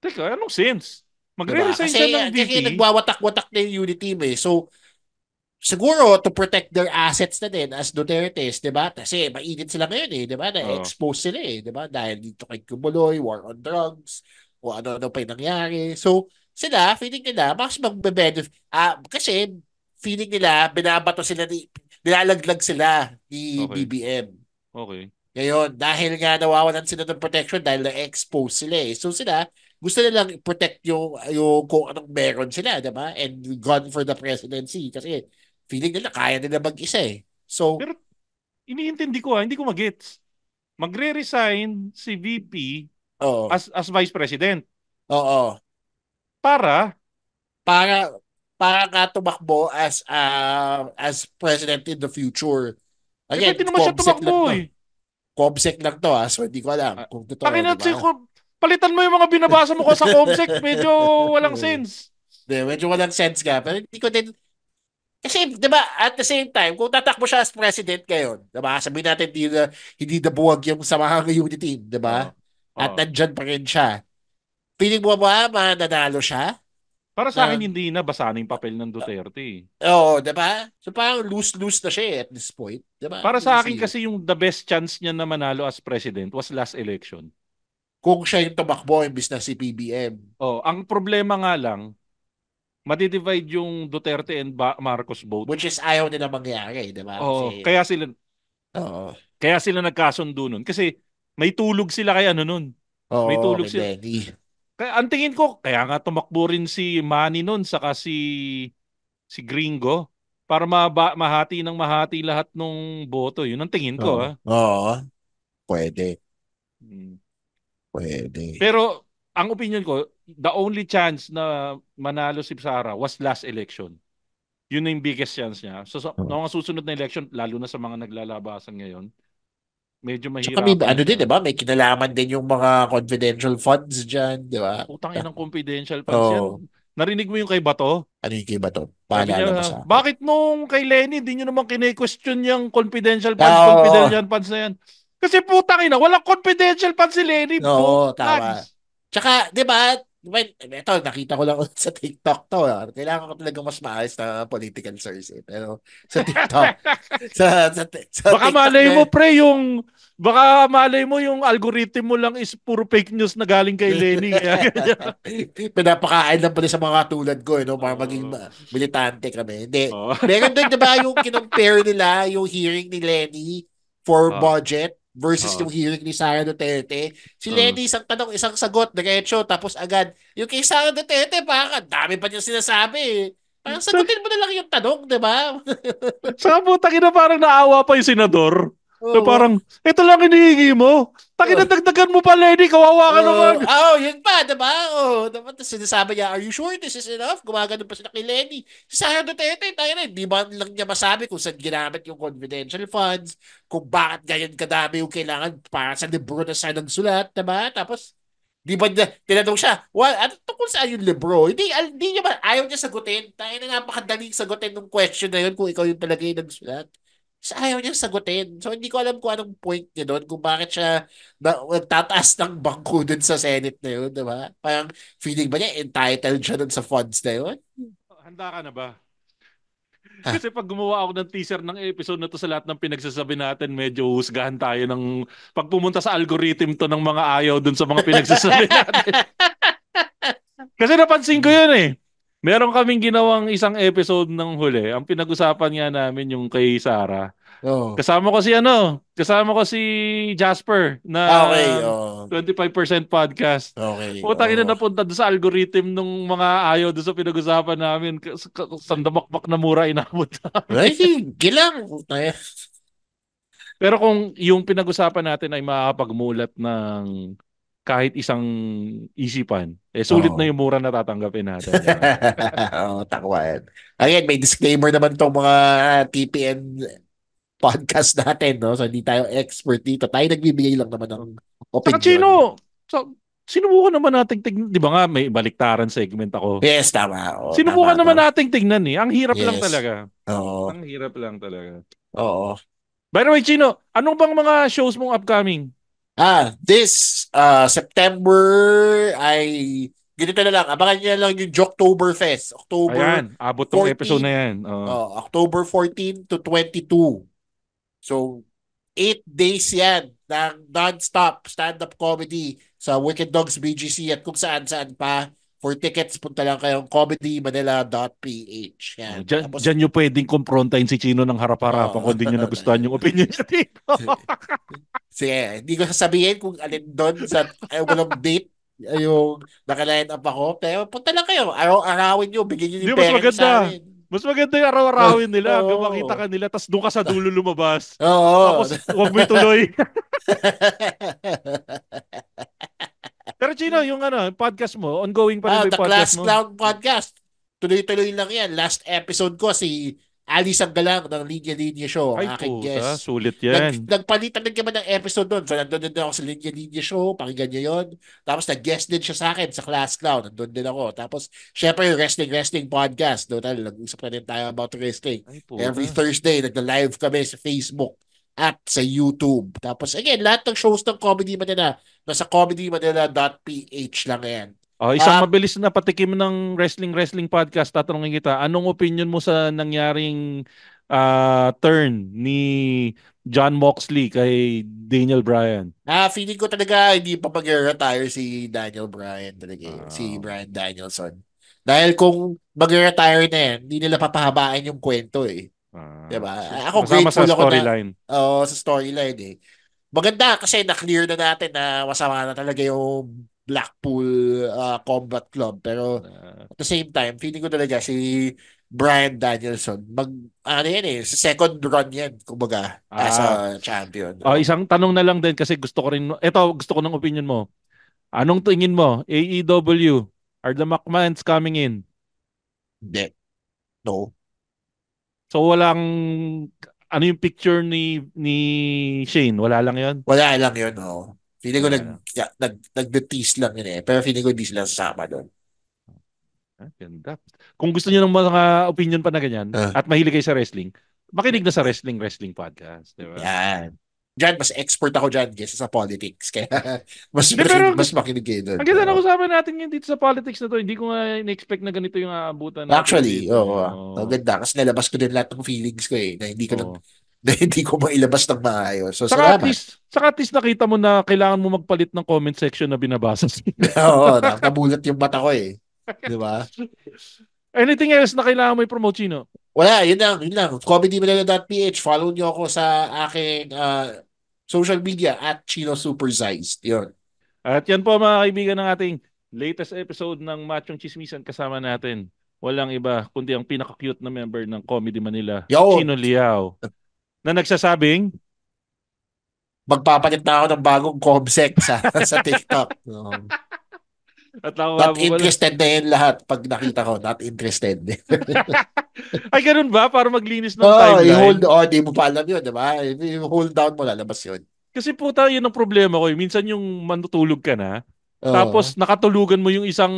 [SPEAKER 2] Teka, anong sense?
[SPEAKER 3] Diba?
[SPEAKER 2] Magre-resign
[SPEAKER 3] Kasi,
[SPEAKER 2] siya ng VP?
[SPEAKER 3] kasi nagwawatak-watak na yung unity team eh. So, siguro to protect their assets na din as Dutertes, 'di ba? Kasi mainit sila ngayon eh, 'di ba?
[SPEAKER 2] Oo.
[SPEAKER 3] Na-expose sila eh, 'di ba? Dahil dito kay Kumuloy, war on drugs, o ano-ano pa yung nangyari. So, sila, feeling nila, mas magbe-benefit. Kasi, feeling nila, nilalaglag sila ni
[SPEAKER 2] Okay.
[SPEAKER 3] BBM.
[SPEAKER 2] Okay.
[SPEAKER 3] Ngayon, dahil nga nawawalan sila ng protection dahil na-expose sila eh. So sila, gusto nilang protect yung kung anong meron sila, di ba? And gone for the presidency. Kasi feeling nila kaya nila mag-isa eh. So,
[SPEAKER 2] Pero iniintindi ko hindi ko magets. Magre-resign si VP
[SPEAKER 3] oo.
[SPEAKER 2] as Vice President
[SPEAKER 3] Oo.
[SPEAKER 2] para
[SPEAKER 3] Para para ka tumakbo as president in the future.
[SPEAKER 2] pwede
[SPEAKER 3] Again,
[SPEAKER 2] naman siya
[SPEAKER 3] ComSec lang
[SPEAKER 2] tumakbo
[SPEAKER 3] to.
[SPEAKER 2] eh.
[SPEAKER 3] ComSec lang to so hindi ko alam
[SPEAKER 2] Ah,
[SPEAKER 3] kung totoo,
[SPEAKER 2] Takin
[SPEAKER 3] di
[SPEAKER 2] na
[SPEAKER 3] ba?
[SPEAKER 2] palitan mo yung mga binabasa mo ko sa Comsec, medyo walang sense.
[SPEAKER 3] Medyo walang sense ka. Pero hindi ko din. Kasi, di ba, at the same time, kung tatakbo siya as president ngayon, di ba, sabihin natin hindi na buwag yung samahang unity, di ba?
[SPEAKER 2] Oo.
[SPEAKER 3] At
[SPEAKER 2] Oo.
[SPEAKER 3] nandyan pa rin siya. Feeling mo ba mananalo siya?
[SPEAKER 2] Para sa akin
[SPEAKER 3] Na,
[SPEAKER 2] hindi na basa na yung papel ng Duterte eh.
[SPEAKER 3] Oo, di ba? So parang lose-lose na siya at this point. Di ba?
[SPEAKER 2] Para sa akin
[SPEAKER 3] Kasi
[SPEAKER 2] kasi yung the best chance niya na manalo as president was last election.
[SPEAKER 3] kung siya yung tumakbo, imbis na si PBM.
[SPEAKER 2] Oh, ang problema nga lang, madidivide yung Duterte and Marcos vote.
[SPEAKER 3] Which is ayaw nila mangyari, di ba?
[SPEAKER 2] Oh,
[SPEAKER 3] Kasi, oo.
[SPEAKER 2] kaya sila nagkasundo nun kasi may tulog sila kay ano nun. May
[SPEAKER 3] Oo,
[SPEAKER 2] tulog
[SPEAKER 3] kay
[SPEAKER 2] sila.
[SPEAKER 3] Lenny.
[SPEAKER 2] Kaya ang tingin ko, kaya nga tumakbo rin si Manny nun saka si Gringo para mahati ng mahati lahat ng boto. Yun ang tingin ko,
[SPEAKER 3] Oo.
[SPEAKER 2] ha.
[SPEAKER 3] Oo. Pwede.
[SPEAKER 2] Hmm.
[SPEAKER 3] Pwede.
[SPEAKER 2] Pero ang opinion ko, the only chance na manalo si Sara was last election. Yun na yung biggest chance niya. So,
[SPEAKER 3] Oo.
[SPEAKER 2] mga susunod na election, lalo na sa mga naglalabasan ngayon, medyo
[SPEAKER 3] Tsaka may,
[SPEAKER 2] mahirapan
[SPEAKER 3] ano din,
[SPEAKER 2] siya.
[SPEAKER 3] di ba? May kinalaman din yung mga confidential funds dyan, di ba?
[SPEAKER 2] Utang inang confidential funds yan.
[SPEAKER 3] Oo.
[SPEAKER 2] Narinig mo yung kay Bato?
[SPEAKER 3] Ano yung kay Bato?
[SPEAKER 2] Sabi
[SPEAKER 3] Paalala mo
[SPEAKER 2] niya,
[SPEAKER 3] sa akin.
[SPEAKER 2] bakit nung kay Lenny, di nyo naman kine-question yung confidential funds,
[SPEAKER 3] Oo.
[SPEAKER 2] confidential funds na yan. Kasi putang ina, walang confidential funds si Lenny.
[SPEAKER 3] Oo, tama.
[SPEAKER 2] Nags.
[SPEAKER 3] Tsaka, di ba, ito, nakita ko lang ulit sa TikTok to. Kailangan ko talaga mas maayos na political source. Pero sa TikTok, sa
[SPEAKER 2] Baka
[SPEAKER 3] TikTok
[SPEAKER 2] malay mo,
[SPEAKER 3] na,
[SPEAKER 2] pre, baka malay mo yung algorithm mo lang is puro fake news na galing kay Lenny. Kaya ganyan.
[SPEAKER 3] pinapakain lang pala sa mga tulad ko, para maging
[SPEAKER 2] Oo.
[SPEAKER 3] militante kami. Hindi.
[SPEAKER 2] Oo.
[SPEAKER 3] Meron doon, diba, yung kinompare nila, yung hearing ni Lenny for
[SPEAKER 2] Oo.
[SPEAKER 3] budget versus
[SPEAKER 2] Oo.
[SPEAKER 3] yung hearing ni Sara Duterte. Si
[SPEAKER 2] Oo.
[SPEAKER 3] Lenny, isang tanong, isang sagot, diretso, tapos agad. Yung kay Sara Duterte, parang dami pa niyang sinasabi eh. Parang sagutin mo na lang yung tanong, diba?
[SPEAKER 2] Sa putang ina, parang naawa pa yung senador. Na
[SPEAKER 3] Oo.
[SPEAKER 2] parang, ito lang hinihingi mo. Tangina, dagdagan mo pa, Lenny. Kawawa ka naman.
[SPEAKER 3] Yun pa, diba? Dapat sinasabi niya, are you sure this is enough? Gumagano pa sila kay Lenny. Si Sara Duterte, tayo na, di ba lang niya masabi kung saan ginamit yung confidential funds, kung bakit ganyan kadami yung kailangan para sa libro na siya nagsulat, diba? Tapos, di ba niya, tinanong siya, ano tungkol saan yung libro? Hindi niya ba, ayaw niya sagutin. Tayo na napakadaling sagutin ng question na yun kung ikaw yung talaga yung nagsulat. So, ayaw niya sagutin. So, hindi ko alam kung anong point niya doon, kung bakit siya nagtataas ng bangko dun sa Senate na yun, di ba? Parang feeling ba niya entitled siya dun sa funds na yun?
[SPEAKER 2] Handa ka na ba?
[SPEAKER 3] Ha?
[SPEAKER 2] Kasi pag gumawa ako ng teaser ng episode na to sa lahat ng pinagsasabi natin, medyo husgahan tayo ng pag pumunta sa algorithm to ng mga ayaw dun sa mga pinagsasabi natin. Kasi napansin ko yun eh. Meron kaming ginawang isang episode ng huli. Ang pinag-usapan nga namin yung kay Sarah.
[SPEAKER 3] Oh.
[SPEAKER 2] Kasama ko si Jasper na
[SPEAKER 3] Okay. Oh.
[SPEAKER 2] 25% podcast.
[SPEAKER 3] Okay.
[SPEAKER 2] Putang ina,
[SPEAKER 3] Oh.
[SPEAKER 2] napunta doon sa algorithm ng mga ayaw doon sa pinag-usapan namin. Sandamakmak na mura inabot namin.
[SPEAKER 3] Ay, gilang.
[SPEAKER 2] Pero kung yung pinag-usapan natin ay makakapagmulat ng kahit isang isipan, sulit na
[SPEAKER 3] Oh.
[SPEAKER 2] yung mura na tatanggapin natin.
[SPEAKER 3] Takwan. Again, may disclaimer naman tong mga TPN podcast natin, no? So, hindi tayo expert dito. Tayo nagbibigay lang naman ng
[SPEAKER 2] Saka
[SPEAKER 3] opinion.
[SPEAKER 2] sinubukan naman nating tignan. Di ba nga may baliktaran segment ako.
[SPEAKER 3] Yes, tama.
[SPEAKER 2] Sinubukan
[SPEAKER 3] Tama
[SPEAKER 2] naman
[SPEAKER 3] to.
[SPEAKER 2] nating tignan eh. Ang hirap lang
[SPEAKER 3] Yes.
[SPEAKER 2] talaga.
[SPEAKER 3] Oo.
[SPEAKER 2] Ang hirap lang talaga.
[SPEAKER 3] Oo.
[SPEAKER 2] By the way, Chino, anong bang mga shows mong upcoming?
[SPEAKER 3] This September ay ganito na lang. Abangan niyo lang yung Jocktoberfest.
[SPEAKER 2] Ayan, abot tong episode na yan.
[SPEAKER 3] October 14 to 22. So, 8 days yan ng non-stop stand-up comedy sa Wicked Dogs BGC at kung saan-saan pa. For tickets, punta lang kayong comedymanila.ph. Yan. Tapos,
[SPEAKER 2] Diyan nyo pwedeng confrontahin si Chino ng harap-harapan kung hindi nyo nagustuhan yung opinion niya dito.
[SPEAKER 3] sige, hindi ko sasabihin kung alin doon sa walang date yung naka-line up ako. Pero punta lang kayo. Araw-arawin nyo. Bigyan nyo
[SPEAKER 2] Hindi,
[SPEAKER 3] yung
[SPEAKER 2] mas
[SPEAKER 3] pera nyo
[SPEAKER 2] maganda.
[SPEAKER 3] sa amin.
[SPEAKER 2] Mas maganda yung araw-arawin nila hanggang
[SPEAKER 3] Oo.
[SPEAKER 2] makita ka nila tapos doon ka sa dulo lumabas.
[SPEAKER 3] Oo.
[SPEAKER 2] Tapos huwag mo ituloy. Pero Chino, yung podcast mo, ongoing pa rin ba
[SPEAKER 3] The
[SPEAKER 2] yung podcast
[SPEAKER 3] Class
[SPEAKER 2] mo?
[SPEAKER 3] Clown Podcast. Tuloy-tuloy lang yan. Last episode ko, si Ali Sanggalang ng Linya Linya Show,
[SPEAKER 2] Ay
[SPEAKER 3] ang aking
[SPEAKER 2] puta,
[SPEAKER 3] guest.
[SPEAKER 2] sulit yan.
[SPEAKER 3] Nagpalitan din naman ng episode doon. So, nandun din ako sa Linya Linya Show. Pakinggan niyo yun. Tapos, nag-guest din siya sa akin sa Class Clown. Nandun din ako. Tapos, syempre, yung Wrestling podcast. Nag-usap na din tayo about wrestling.
[SPEAKER 2] Ay puta.
[SPEAKER 3] Every Thursday, nagla-live kami sa Facebook at sa YouTube. Tapos, again, lahat ng shows ng Comedy Manila, nasa comedymanila.ph lang yan.
[SPEAKER 2] Isang mabilis na patikim ng wrestling podcast, tatanungin kita, anong opinion mo sa nangyaring turn ni John Moxley kay Daniel Bryan?
[SPEAKER 3] Feeling ko talaga hindi pa mag-retire si Daniel Bryan talaga. Si Bryan Danielson. Dahil kung mag-retire na yan, hindi nila papahabain yung kwento eh. Diba? Ako
[SPEAKER 2] Masama
[SPEAKER 3] grateful
[SPEAKER 2] sa
[SPEAKER 3] ako
[SPEAKER 2] storyline.
[SPEAKER 3] sa storyline eh. Maganda kasi na-clear na natin na masama na talaga yung Blackpool Combat Club. Pero at the same time, feeling ko talaga si Bryan Danielson, yan eh, sa second run yan, kumbaga, as a champion.
[SPEAKER 2] Isang tanong na lang din kasi gusto ko ng opinion mo. Anong tingin mo? AEW, are the McMahons coming in?
[SPEAKER 3] Hindi. No.
[SPEAKER 2] So walang, ano yung picture ni Shane? Wala lang yon?
[SPEAKER 3] Wala lang yun, no. Feeling ko nag-tease lang yun eh. Pero feeling ko hindi sila sasama doon.
[SPEAKER 2] Ganda. Kung gusto niyo ng mga opinion pa na ganyan at mahilig kayo sa wrestling, makinig na sa wrestling podcast. Diba?
[SPEAKER 3] Yan. Diyan, mas expert ako dyan kaysa sa politics. Kaya
[SPEAKER 2] pero
[SPEAKER 3] mas makinig kayo doon.
[SPEAKER 2] ang ganda na usapan natin ngayon dito sa politics na to. Hindi ko nga in-expect na ganito yung aabutan natin
[SPEAKER 3] Actually,
[SPEAKER 2] dito.
[SPEAKER 3] oo. Ganda. Kasi nalabas ko din lahat ng feelings ko na hindi ko na hindi ko mailabas ng maayos. So, salamat.
[SPEAKER 2] Saka at least nakita mo na kailangan mo magpalit ng comment section na binabasa.
[SPEAKER 3] Oo, nakabulat yung mata ko Di ba?
[SPEAKER 2] Anything else na kailangan mo i-promote, Chino?
[SPEAKER 3] Wala, yun lang. comedymanila.ph. Follow niyo ako sa aking social media at Chino Supersized. Yun.
[SPEAKER 2] At yan po mga kaibigan ng ating latest episode ng Machong Chismisan. Kasama natin walang iba kundi ang pinaka-cute na member ng Comedy Manila, Chino Liao, na nagsasabing
[SPEAKER 3] magpapalit na ako ng bagong comsec sa TikTok.
[SPEAKER 2] At ako
[SPEAKER 3] not interested na yun lahat pag nakita ko. Not interested.
[SPEAKER 2] Ay, ganun ba? Para maglinis ng timeline?
[SPEAKER 3] Di mo pa alam yun, di ba? Hold down mo, lalabas yun.
[SPEAKER 2] Kasi puta, yun ang problema ko. Minsan yung manutulog ka na, tapos nakatulugan mo yung isang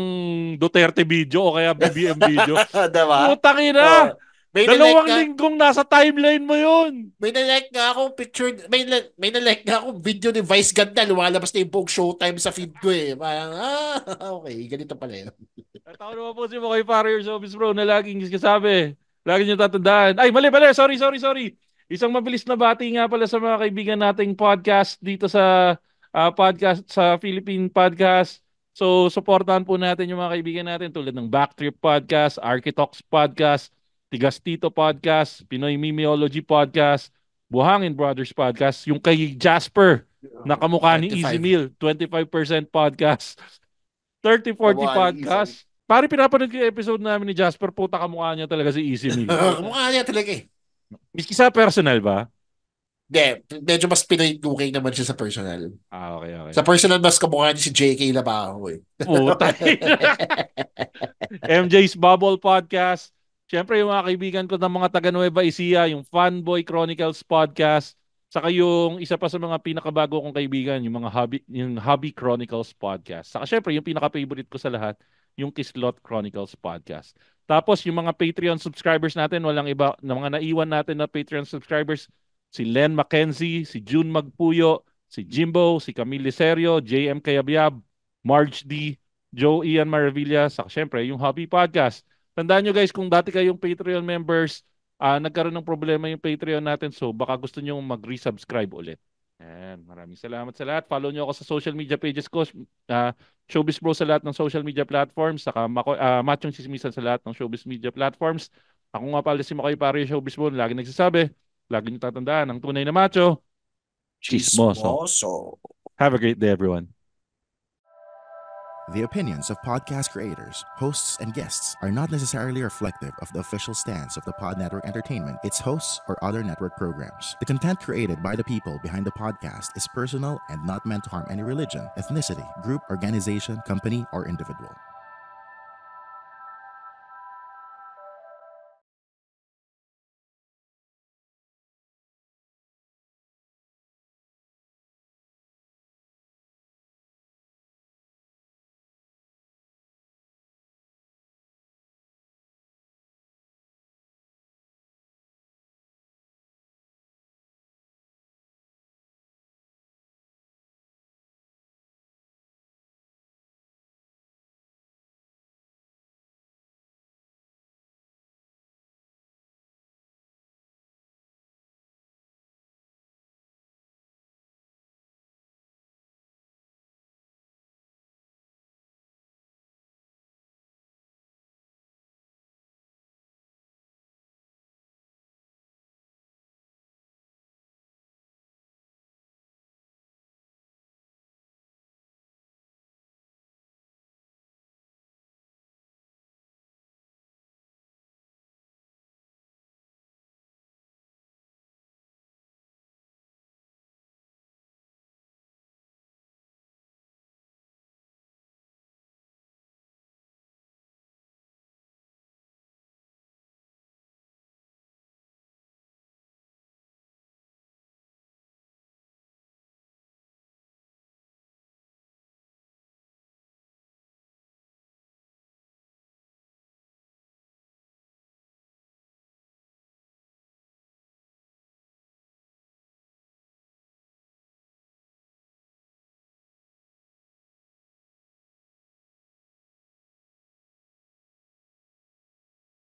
[SPEAKER 2] Duterte video o kaya BBM video.
[SPEAKER 3] Diba?
[SPEAKER 2] Putang ina! Dalawang linggong nasa timeline mo yun.
[SPEAKER 3] May na-like nga akong picture, may na-like nga akong video ni Vice Ganda, lumalabas na yung buong Showtime sa feed ko Parang, okay, ganito pala yun.
[SPEAKER 2] At ako naman po si Mokoy Farrier Showbiz Bro na laging kasabi. Lagi niyo tatandaan. Ay, mali. Sorry. Isang mabilis na bati nga pala sa mga kaibigan nating podcast dito sa podcast sa Philippine Podcast. So, supportahan po natin yung mga kaibigan natin tulad ng Backtrip Podcast, Architox Podcast, Tigas Tito Podcast, Pinoy Memeology Podcast, Buhangin Brothers Podcast, yung kay Jasper na kamukha ni Easy Meal, 25% Podcast, 30-40 Podcast. Pare, pinapanood ko yung episode namin ni Jasper, puta kamukha niya talaga si Easy Meal.
[SPEAKER 3] Kamukha niya talaga
[SPEAKER 2] Miski sa personal ba?
[SPEAKER 3] Hindi, medyo mas Pinoy-looking naman siya sa personal.
[SPEAKER 2] Okay.
[SPEAKER 3] Sa personal, mas kamukha niya si JK Labajo
[SPEAKER 2] Puta. MJ's Bubble Podcast. Siyempre, yung mga kaibigan ko ng mga taga Nueva Ecija, yung Fanboy Chronicles Podcast, saka yung isa pa sa mga pinakabago kong kaibigan, yung Hobby Chronicles Podcast. Saka siyempre, yung pinaka-favorite ko sa lahat, yung Kislot Chronicles Podcast. Tapos, yung mga Patreon subscribers natin, walang iba, na mga naiwan natin na Patreon subscribers, si Len Mackenzie, si June Magpuyo, si Jimbo, si Camille Liserio, JM Kayabyab, Marge D, Joe Ian Maravilla, saka siyempre, yung Hobby Podcast. Tandaan nyo guys, kung dati kayong Patreon members, nagkaroon ng problema yung Patreon natin, so baka gusto nyo mag-resubscribe ulit. And maraming salamat sa lahat. Follow nyo ako sa social media pages ko, Showbiz Bro sa lahat ng social media platforms, saka Machong Chismisan sa lahat ng showbiz media platforms. Ako nga pala si Mokoy Farrier Showbiz Bro, lagi nagsasabi, lagi nyo tatandaan, ang tunay na macho, chismoso. Have a great day, everyone.
[SPEAKER 1] The opinions of podcast creators, hosts, and guests are not necessarily reflective of the official stance of the Pod Network Entertainment, its hosts, or other network programs. The content created by the people behind the podcast is personal and not meant to harm any religion, ethnicity, group, organization, company, or individual.